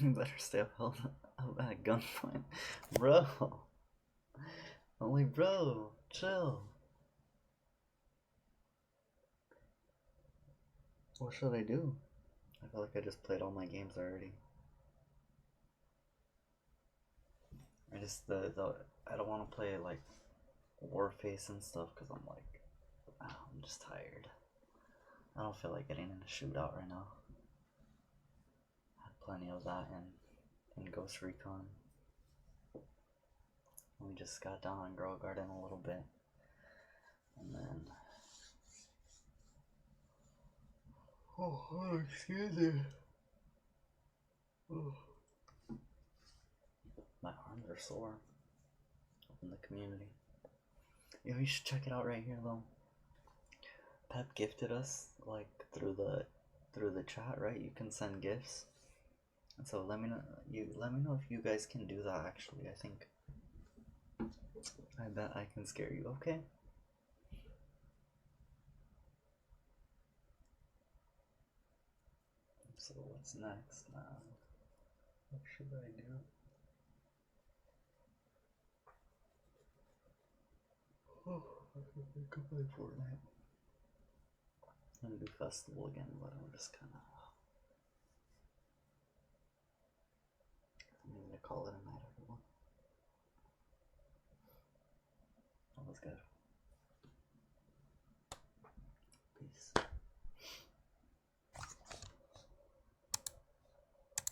You better stay held up at gunpoint. Bro. Only bro. Chill. What should I do? I feel like I just played all my games already. I don't want to play like Warface and stuff because I'm like, I'm just tired. I don't feel like getting in a shootout right now. I had plenty of that in Ghost Recon. We just got down on Girl Garden a little bit. And then... Oh, excuse me. Oh. My arms are sore. In the community. Yo, you should check it out right here though. Pep gifted us like through the chat, right? You can send gifts. And so let me know if you guys can do that actually. I bet I can scare you, okay? So what's next now? What should I do? Oh, I could play Fortnite. I'm gonna do festival again, but I'm just kinda... I'm gonna call it a night, everyone. That was good.